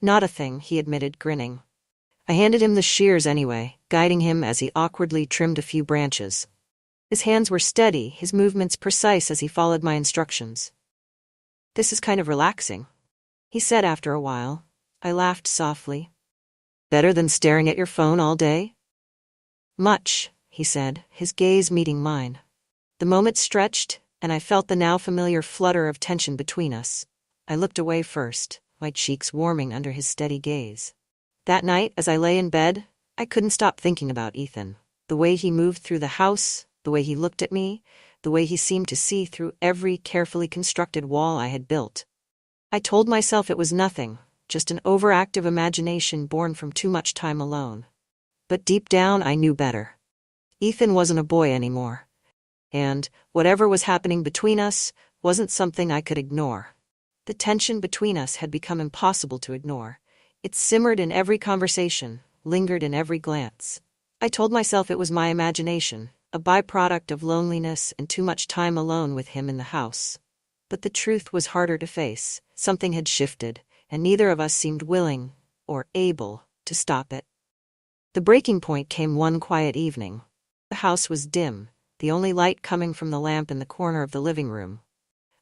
"Not a thing," he admitted, grinning. I handed him the shears anyway, guiding him as he awkwardly trimmed a few branches. His hands were steady, his movements precise as he followed my instructions. "This is kind of relaxing," he said after a while. I laughed softly. "Better than staring at your phone all day?" "Much," he said, his gaze meeting mine. The moment stretched, and I felt the now familiar flutter of tension between us. I looked away first, my cheeks warming under his steady gaze. That night, as I lay in bed, I couldn't stop thinking about Ethan. The way he moved through the house, the way he looked at me, the way he seemed to see through every carefully constructed wall I had built. I told myself it was nothing, just an overactive imagination born from too much time alone. But deep down, I knew better. Ethan wasn't a boy anymore. And whatever was happening between us wasn't something I could ignore. The tension between us had become impossible to ignore. It simmered in every conversation, lingered in every glance. I told myself it was my imagination, a byproduct of loneliness and too much time alone with him in the house. But the truth was harder to face. Something had shifted, and neither of us seemed willing, or able, to stop it. The breaking point came one quiet evening. The house was dim, the only light coming from the lamp in the corner of the living room.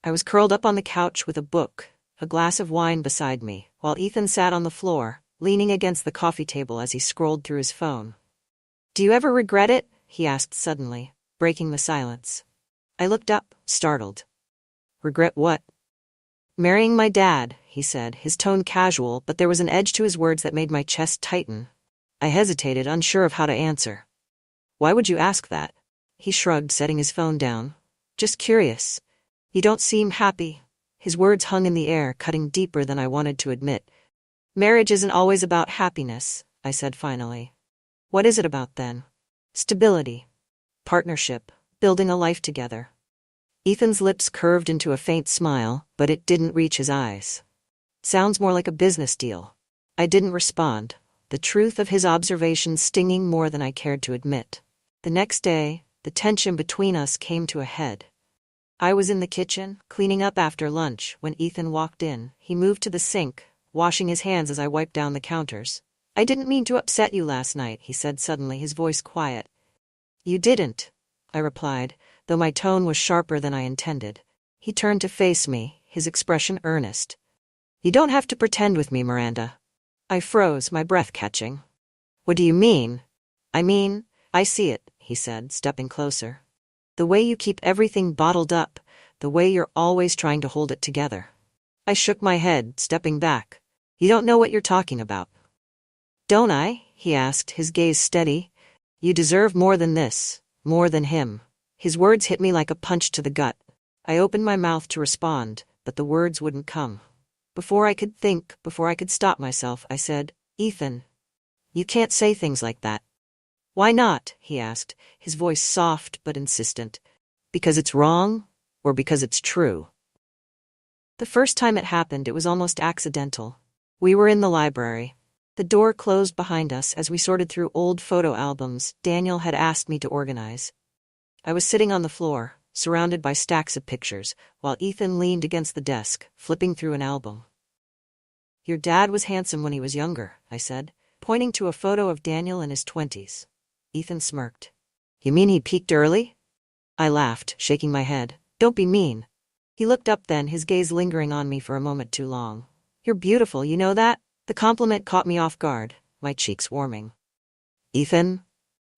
I was curled up on the couch with a book, a glass of wine beside me, while Ethan sat on the floor, leaning against the coffee table as he scrolled through his phone. "Do you ever regret it?" he asked suddenly, breaking the silence. I looked up, startled. "Regret what?" "Marrying my dad," he said, his tone casual, but there was an edge to his words that made my chest tighten. I hesitated, unsure of how to answer. "Why would you ask that?" He shrugged, setting his phone down. "Just curious. You don't seem happy." His words hung in the air, cutting deeper than I wanted to admit. "Marriage isn't always about happiness," I said finally. "What is it about then?" "Stability. Partnership. Building a life together." Ethan's lips curved into a faint smile, but it didn't reach his eyes. "Sounds more like a business deal." I didn't respond, the truth of his observations stinging more than I cared to admit. The next day, the tension between us came to a head. I was in the kitchen, cleaning up after lunch, when Ethan walked in. He moved to the sink, washing his hands as I wiped down the counters. "I didn't mean to upset you last night," he said suddenly, his voice quiet. "You didn't," I replied, though my tone was sharper than I intended. He turned to face me, his expression earnest. "You don't have to pretend with me, Miranda." I froze, my breath catching. "What do you mean?" "I mean, I see it," he said, stepping closer. "The way you keep everything bottled up, the way you're always trying to hold it together." I shook my head, stepping back. "You don't know what you're talking about." "Don't I?" he asked, his gaze steady. "You deserve more than this, more than him." His words hit me like a punch to the gut. I opened my mouth to respond, but the words wouldn't come. Before I could think, before I could stop myself, I said, "Ethan, you can't say things like that." "Why not?" he asked, his voice soft but insistent. "Because it's wrong, or because it's true?" The first time it happened, it was almost accidental. We were in the library. The door closed behind us as we sorted through old photo albums Daniel had asked me to organize. I was sitting on the floor, surrounded by stacks of pictures, while Ethan leaned against the desk, flipping through an album. "Your dad was handsome when he was younger," I said, pointing to a photo of Daniel in his 20s. Ethan smirked. "You mean he peaked early?" I laughed, shaking my head. "Don't be mean." He looked up then, his gaze lingering on me for a moment too long. You're beautiful, you know that? The compliment caught me off guard, my cheeks warming. Ethan?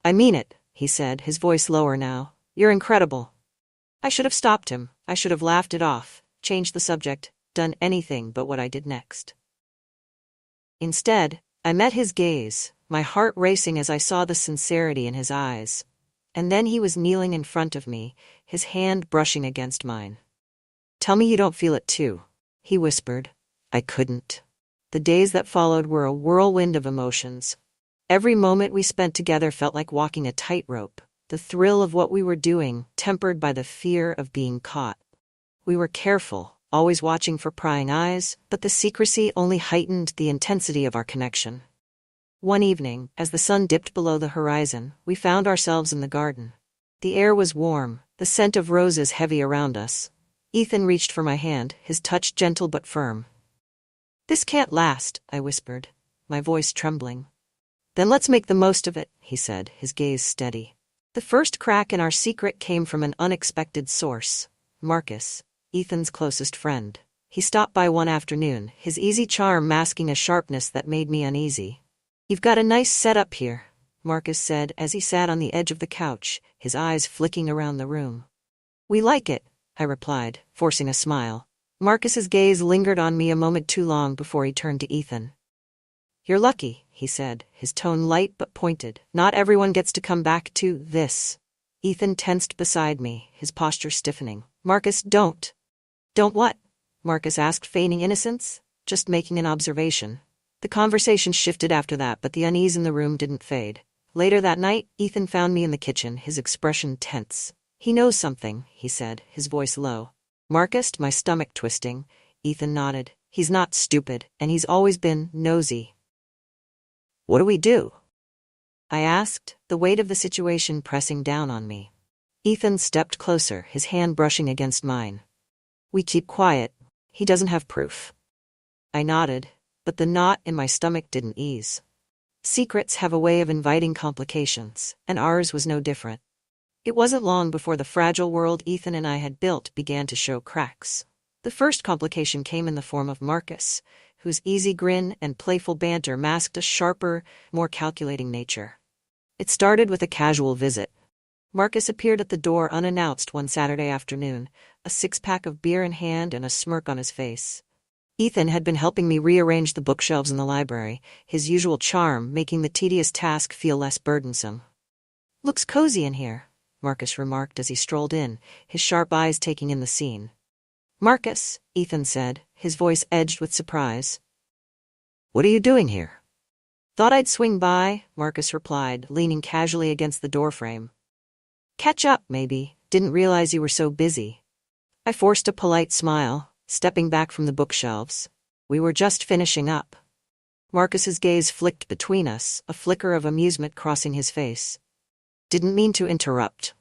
I mean it, he said, his voice lower now. You're incredible. I should have stopped him. I should have laughed it off, changed the subject, done anything but what I did next. Instead, I met his gaze, my heart racing as I saw the sincerity in his eyes. And then he was kneeling in front of me, his hand brushing against mine. Tell me you don't feel it too, he whispered. I couldn't. The days that followed were a whirlwind of emotions. Every moment we spent together felt like walking a tightrope, the thrill of what we were doing tempered by the fear of being caught. We were careful, always watching for prying eyes, but the secrecy only heightened the intensity of our connection. One evening, as the sun dipped below the horizon, we found ourselves in the garden. The air was warm, the scent of roses heavy around us. Ethan reached for my hand, his touch gentle but firm. This can't last, I whispered, my voice trembling. Then let's make the most of it, he said, his gaze steady. The first crack in our secret came from an unexpected source. Marcus, Ethan's closest friend. He stopped by one afternoon, his easy charm masking a sharpness that made me uneasy. You've got a nice setup here, Marcus said as he sat on the edge of the couch, his eyes flicking around the room. We like it, I replied, forcing a smile. Marcus's gaze lingered on me a moment too long before he turned to Ethan. You're lucky, he said, his tone light but pointed. Not everyone gets to come back to this. Ethan tensed beside me, his posture stiffening. Marcus, don't. Don't what? Marcus asked, feigning innocence. Just making an observation. The conversation shifted after that, but the unease in the room didn't fade. Later that night, Ethan found me in the kitchen, his expression tense. He knows something, he said, his voice low. Marcus, my stomach twisting. Ethan nodded. He's not stupid, and he's always been nosy. What do we do? I asked, the weight of the situation pressing down on me. Ethan stepped closer, his hand brushing against mine. We keep quiet. He doesn't have proof. I nodded, but the knot in my stomach didn't ease. Secrets have a way of inviting complications, and ours was no different. It wasn't long before the fragile world Ethan and I had built began to show cracks. The first complication came in the form of Marcus, whose easy grin and playful banter masked a sharper, more calculating nature. It started with a casual visit. Marcus appeared at the door unannounced one Saturday afternoon, a six-pack of beer in hand and a smirk on his face. Ethan had been helping me rearrange the bookshelves in the library, his usual charm making the tedious task feel less burdensome. Looks cozy in here, Marcus remarked as he strolled in, his sharp eyes taking in the scene. Marcus, Ethan said, his voice edged with surprise. What are you doing here? Thought I'd swing by, Marcus replied, leaning casually against the doorframe. Catch up, maybe. Didn't realize you were so busy. I forced a polite smile, stepping back from the bookshelves. We were just finishing up. Marcus's gaze flicked between us, a flicker of amusement crossing his face. Didn't mean to interrupt.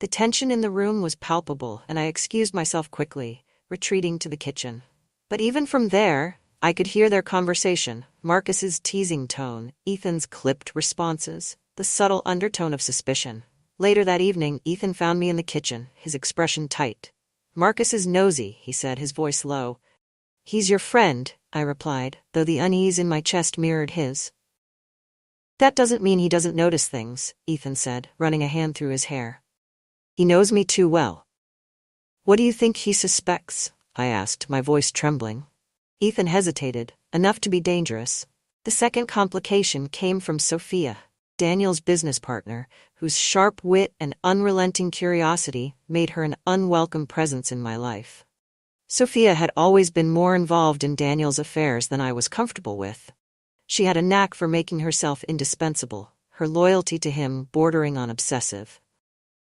The tension in the room was palpable, and I excused myself quickly, retreating to the kitchen. But even from there, I could hear their conversation, Marcus's teasing tone, Ethan's clipped responses, the subtle undertone of suspicion. Later that evening, Ethan found me in the kitchen, his expression tight. Marcus is nosy, he said, his voice low. He's your friend, I replied, though the unease in my chest mirrored his. That doesn't mean he doesn't notice things, Ethan said, running a hand through his hair. He knows me too well. What do you think he suspects? I asked, my voice trembling. Ethan hesitated, enough to be dangerous. The second complication came from Sophia, Daniel's business partner, whose sharp wit and unrelenting curiosity made her an unwelcome presence in my life. Sophia had always been more involved in Daniel's affairs than I was comfortable with. She had a knack for making herself indispensable, her loyalty to him bordering on obsessive.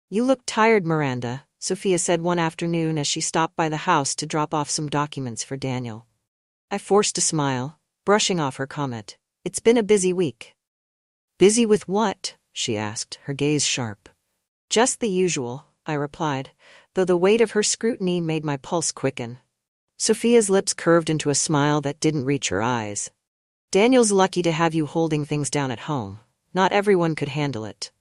You look tired, Miranda, Sophia said one afternoon as she stopped by the house to drop off some documents for Daniel. I forced a smile, brushing off her comment. It's been a busy week. Busy with what? She asked, her gaze sharp. Just the usual, I replied, though the weight of her scrutiny made my pulse quicken. Sophia's lips curved into a smile that didn't reach her eyes. Daniel's lucky to have you holding things down at home. Not everyone could handle it.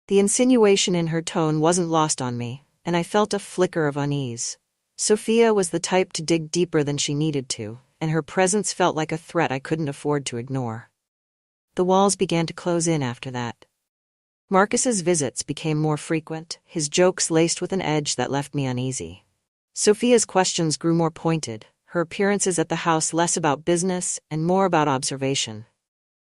The insinuation in her tone wasn't lost on me, and I felt a flicker of unease. Sophia was the type to dig deeper than she needed to, and her presence felt like a threat I couldn't afford to ignore. The walls began to close in after that. Marcus's visits became more frequent, his jokes laced with an edge that left me uneasy. Sophia's questions grew more pointed, her appearances at the house less about business and more about observation.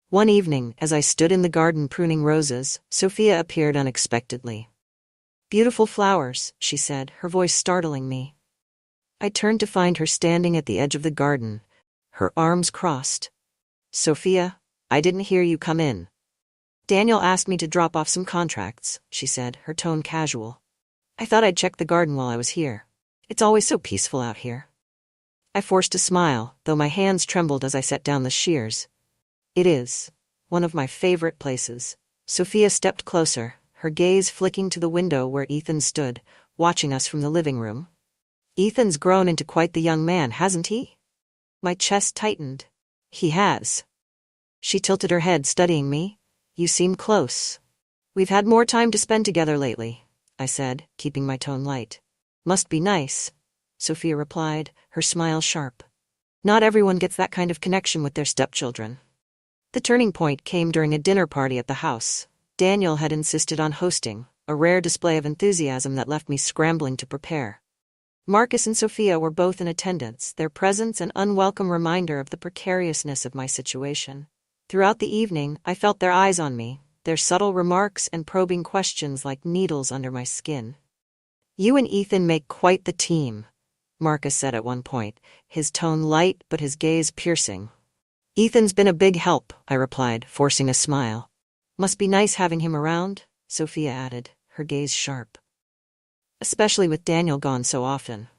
One evening, as I stood in the garden pruning roses, Sophia appeared unexpectedly. "Beautiful flowers," she said, her voice startling me. I turned to find her standing at the edge of the garden, her arms crossed. "Sophia, I didn't hear you come in." "Daniel asked me to drop off some contracts," she said, her tone casual. "I thought I'd check the garden while I was here. It's always so peaceful out here." I forced a smile, though my hands trembled as I set down the shears. "It is one of my favorite places." Sophia stepped closer, her gaze flicking to the window where Ethan stood, watching us from the living room. "Ethan's grown into quite the young man, hasn't he?" My chest tightened. "He has." She tilted her head, studying me. "You seem close." "We've had more time to spend together lately," I said, keeping my tone light. "Must be nice," Sophia replied, her smile sharp. "Not everyone gets that kind of connection with their stepchildren." The turning point came during a dinner party at the house. Daniel had insisted on hosting, a rare display of enthusiasm that left me scrambling to prepare. Marcus and Sophia were both in attendance, their presence an unwelcome reminder of the precariousness of my situation. Throughout the evening, I felt their eyes on me, their subtle remarks and probing questions like needles under my skin. "You and Ethan make quite the team," Marcus said at one point, his tone light but his gaze piercing. "Ethan's been a big help," I replied, forcing a smile. "Must be nice having him around," Sophia added, her gaze sharp. "Especially with Daniel gone so often."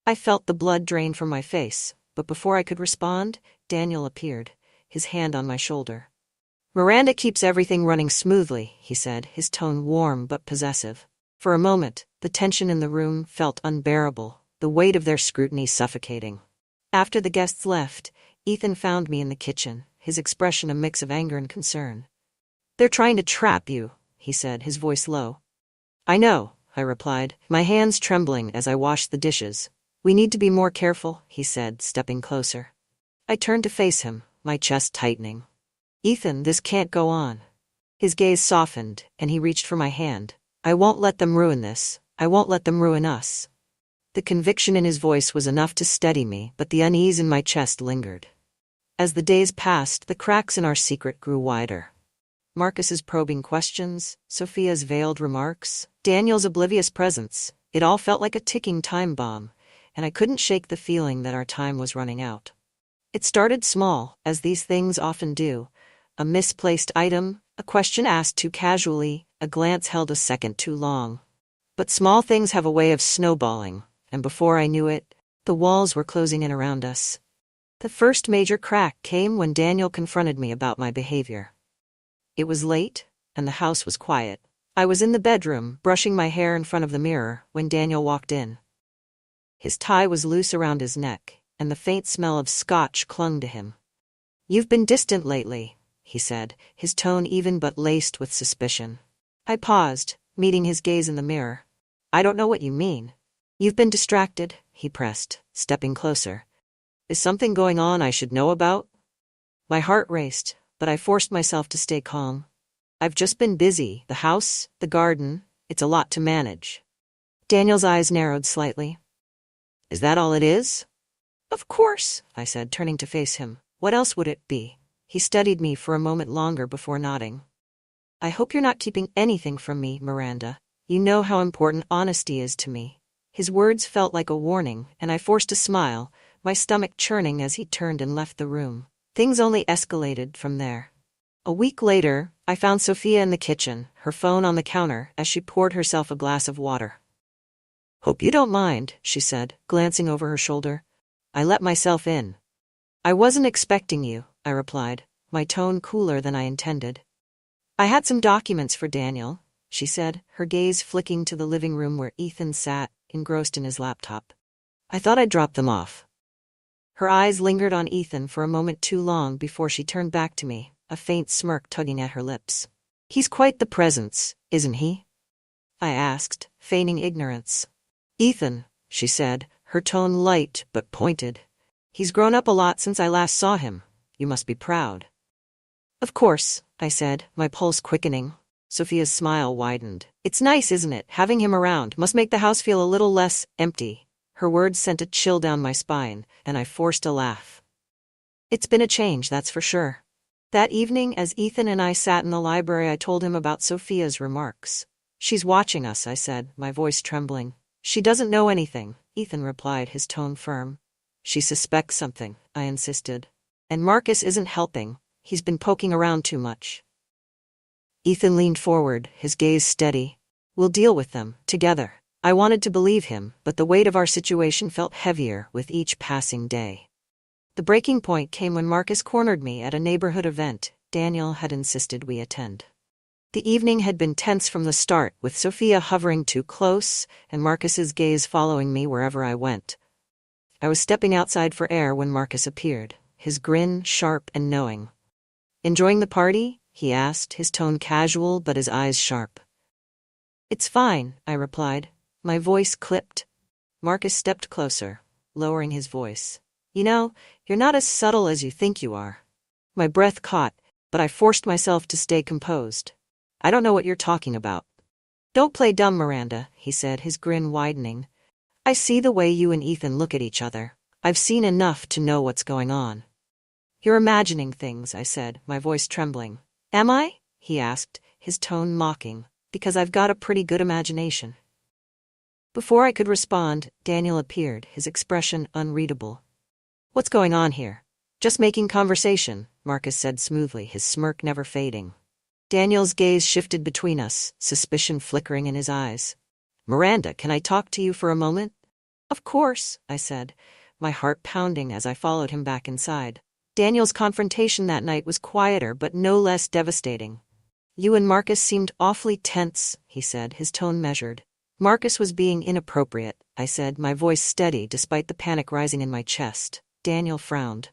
I felt the blood drain from my face, but before I could respond, Daniel appeared, his hand on my shoulder. "Miranda keeps everything running smoothly," he said, his tone warm but possessive. For a moment, the tension in the room felt unbearable, the weight of their scrutiny suffocating. After the guests left, Ethan found me in the kitchen, his expression a mix of anger and concern. "They're trying to trap you," he said, his voice low. "I know," I replied, my hands trembling as I washed the dishes. "We need to be more careful," he said, stepping closer. I turned to face him, my chest tightening. "Ethan, this can't go on." His gaze softened, and he reached for my hand. "I won't let them ruin this. I won't let them ruin us." The conviction in his voice was enough to steady me, but the unease in my chest lingered. As the days passed, the cracks in our secret grew wider. Marcus's probing questions, Sophia's veiled remarks, Daniel's oblivious presence, it all felt like a ticking time bomb, and I couldn't shake the feeling that our time was running out. It started small, as these things often do. A misplaced item, a question asked too casually, a glance held a second too long. But small things have a way of snowballing, and before I knew it, the walls were closing in around us. The first major crack came when Daniel confronted me about my behavior. It was late, and the house was quiet. I was in the bedroom, brushing my hair in front of the mirror, when Daniel walked in. His tie was loose around his neck, and the faint smell of scotch clung to him. "You've been distant lately," he said, his tone even but laced with suspicion. I paused, meeting his gaze in the mirror. "I don't know what you mean." "You've been distracted," he pressed, stepping closer. "Is something going on I should know about?" My heart raced, but I forced myself to stay calm. "I've just been busy. The house, the garden, it's a lot to manage." Daniel's eyes narrowed slightly. "Is that all it is?" "Of course," I said, turning to face him. "What else would it be?" He studied me for a moment longer before nodding. "I hope you're not keeping anything from me, Miranda. You know how important honesty is to me." His words felt like a warning, and I forced a smile, my stomach churning as he turned and left the room. Things only escalated from there. A week later, I found Sophia in the kitchen, her phone on the counter, as she poured herself a glass of water. "Hope you don't mind," she said, glancing over her shoulder. "I let myself in." "I wasn't expecting you," I replied, my tone cooler than I intended. "I had some documents for Daniel," she said, her gaze flicking to the living room where Ethan sat, engrossed in his laptop. "I thought I'd drop them off." Her eyes lingered on Ethan for a moment too long before she turned back to me, a faint smirk tugging at her lips. "He's quite the presence, isn't he?" I asked, feigning ignorance. "Ethan," she said, her tone light but pointed. He's grown up a lot since I last saw him. You must be proud. Of course, I said, my pulse quickening. Sophia's smile widened. It's nice, isn't it? Having him around must make the house feel a little less empty. Her words sent a chill down my spine, and I forced a laugh. It's been a change, that's for sure. That evening, as Ethan and I sat in the library, I told him about Sophia's remarks. She's watching us, I said, my voice trembling. She doesn't know anything, Ethan replied, his tone firm. She suspects something, I insisted. And Marcus isn't helping. He's been poking around too much. Ethan leaned forward, his gaze steady. We'll deal with them, together. I wanted to believe him, but the weight of our situation felt heavier with each passing day. The breaking point came when Marcus cornered me at a neighborhood event Daniel had insisted we attend. The evening had been tense from the start, with Sophia hovering too close and Marcus's gaze following me wherever I went. I was stepping outside for air when Marcus appeared, his grin sharp and knowing. Enjoying the party? He asked, his tone casual but his eyes sharp. It's fine, I replied, my voice clipped. Marcus stepped closer, lowering his voice. You know, you're not as subtle as you think you are. My breath caught, but I forced myself to stay composed. I don't know what you're talking about. Don't play dumb, Miranda, he said, his grin widening. I see the way you and Ethan look at each other. I've seen enough to know what's going on. You're imagining things, I said, my voice trembling. Am I? He asked, his tone mocking, because I've got a pretty good imagination. Before I could respond, Daniel appeared, his expression unreadable. What's going on here? Just making conversation, Marcus said smoothly, his smirk never fading. Daniel's gaze shifted between us, suspicion flickering in his eyes. Miranda, can I talk to you for a moment? Of course, I said, my heart pounding as I followed him back inside. Daniel's confrontation that night was quieter but no less devastating. You and Marcus seemed awfully tense, he said, his tone measured. Marcus was being inappropriate, I said, my voice steady despite the panic rising in my chest. Daniel frowned.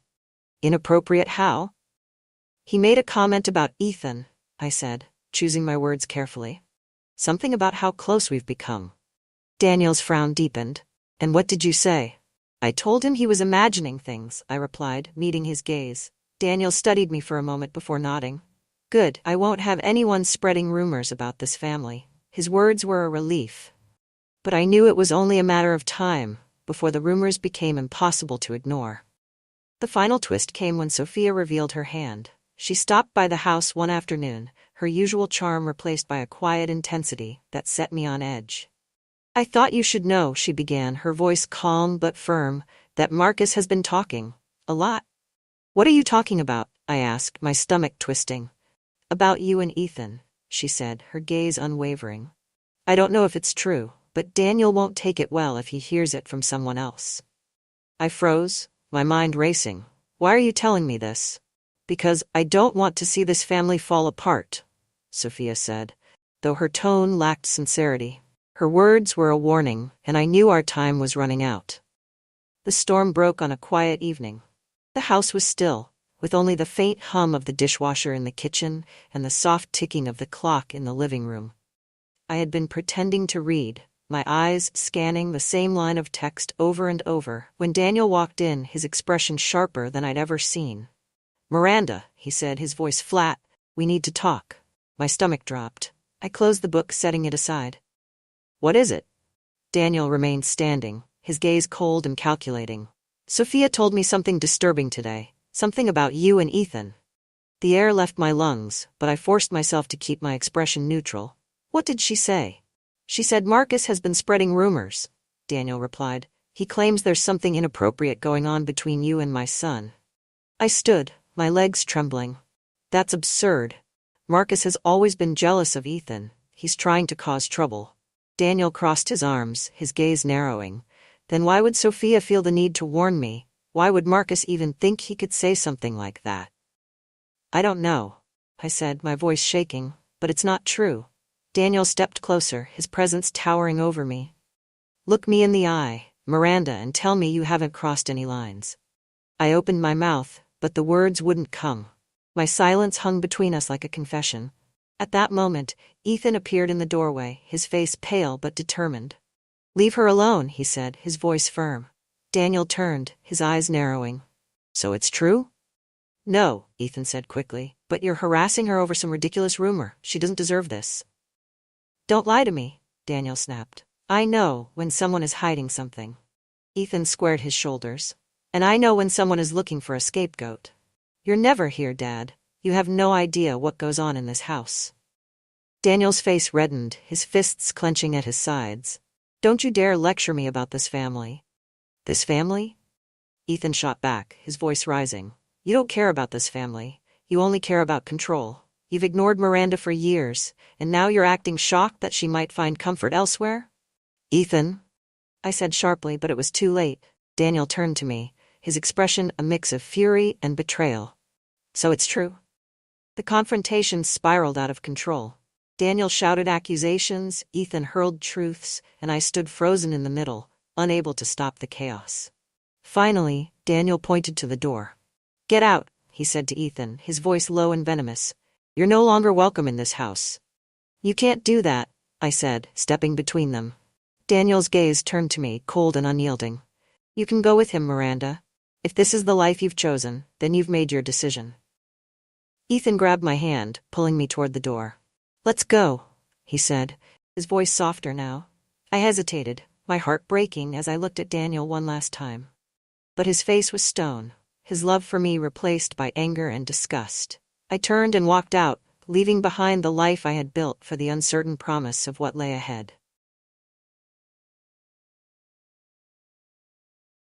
Inappropriate how? He made a comment about Ethan, I said, choosing my words carefully. Something about how close we've become. Daniel's frown deepened. And what did you say? I told him he was imagining things, I replied, meeting his gaze. Daniel studied me for a moment before nodding. Good, I won't have anyone spreading rumors about this family. His words were a relief. But I knew it was only a matter of time before the rumors became impossible to ignore. The final twist came when Sophia revealed her hand. She stopped by the house one afternoon, her usual charm replaced by a quiet intensity that set me on edge. I thought you should know, she began, her voice calm but firm, that Marcus has been talking. A lot. What are you talking about? I asked, my stomach twisting. About you and Ethan, she said, her gaze unwavering. I don't know if it's true, but Daniel won't take it well if he hears it from someone else. I froze, my mind racing. Why are you telling me this? Because I don't want to see this family fall apart, Sophia said, though her tone lacked sincerity. Her words were a warning, and I knew our time was running out. The storm broke on a quiet evening. The house was still, with only the faint hum of the dishwasher in the kitchen and the soft ticking of the clock in the living room. I had been pretending to read, my eyes scanning the same line of text over and over, when Daniel walked in, his expression sharper than I'd ever seen. Miranda, he said, his voice flat, we need to talk. My stomach dropped. I closed the book, setting it aside. What is it? Daniel remained standing, his gaze cold and calculating. Sophia told me something disturbing today, something about you and Ethan. The air left my lungs, but I forced myself to keep my expression neutral. What did she say? She said Marcus has been spreading rumors, Daniel replied. He claims there's something inappropriate going on between you and my son. I stood, my legs trembling. That's absurd. Marcus has always been jealous of Ethan. He's trying to cause trouble. Daniel crossed his arms, his gaze narrowing. Then why would Sophia feel the need to warn me? Why would Marcus even think he could say something like that? I don't know, I said, my voice shaking, but it's not true. Daniel stepped closer, his presence towering over me. Look me in the eye, Miranda, and tell me you haven't crossed any lines. I opened my mouth, but the words wouldn't come. My silence hung between us like a confession. At that moment, Ethan appeared in the doorway, his face pale but determined. Leave her alone, he said, his voice firm. Daniel turned, his eyes narrowing. So it's true? No, Ethan said quickly, but you're harassing her over some ridiculous rumor. She doesn't deserve this. Don't lie to me, Daniel snapped. I know when someone is hiding something. Ethan squared his shoulders. And I know when someone is looking for a scapegoat. You're never here, Dad. You have no idea what goes on in this house. Daniel's face reddened, his fists clenching at his sides. Don't you dare lecture me about this family. This family? Ethan shot back, his voice rising. You don't care about this family. You only care about control. You've ignored Miranda for years, and now you're acting shocked that she might find comfort elsewhere? Ethan, I said sharply, but it was too late. Daniel turned to me, his expression a mix of fury and betrayal. So it's true? The confrontation spiraled out of control. Daniel shouted accusations, Ethan hurled truths, and I stood frozen in the middle, unable to stop the chaos. Finally, Daniel pointed to the door. Get out, he said to Ethan, his voice low and venomous. You're no longer welcome in this house. You can't do that, I said, stepping between them. Daniel's gaze turned to me, cold and unyielding. You can go with him, Miranda. If this is the life you've chosen, then you've made your decision. Ethan grabbed my hand, pulling me toward the door. Let's go, he said, his voice softer now. I hesitated, my heart breaking as I looked at Daniel one last time. But his face was stone, his love for me replaced by anger and disgust. I turned and walked out, leaving behind the life I had built for the uncertain promise of what lay ahead.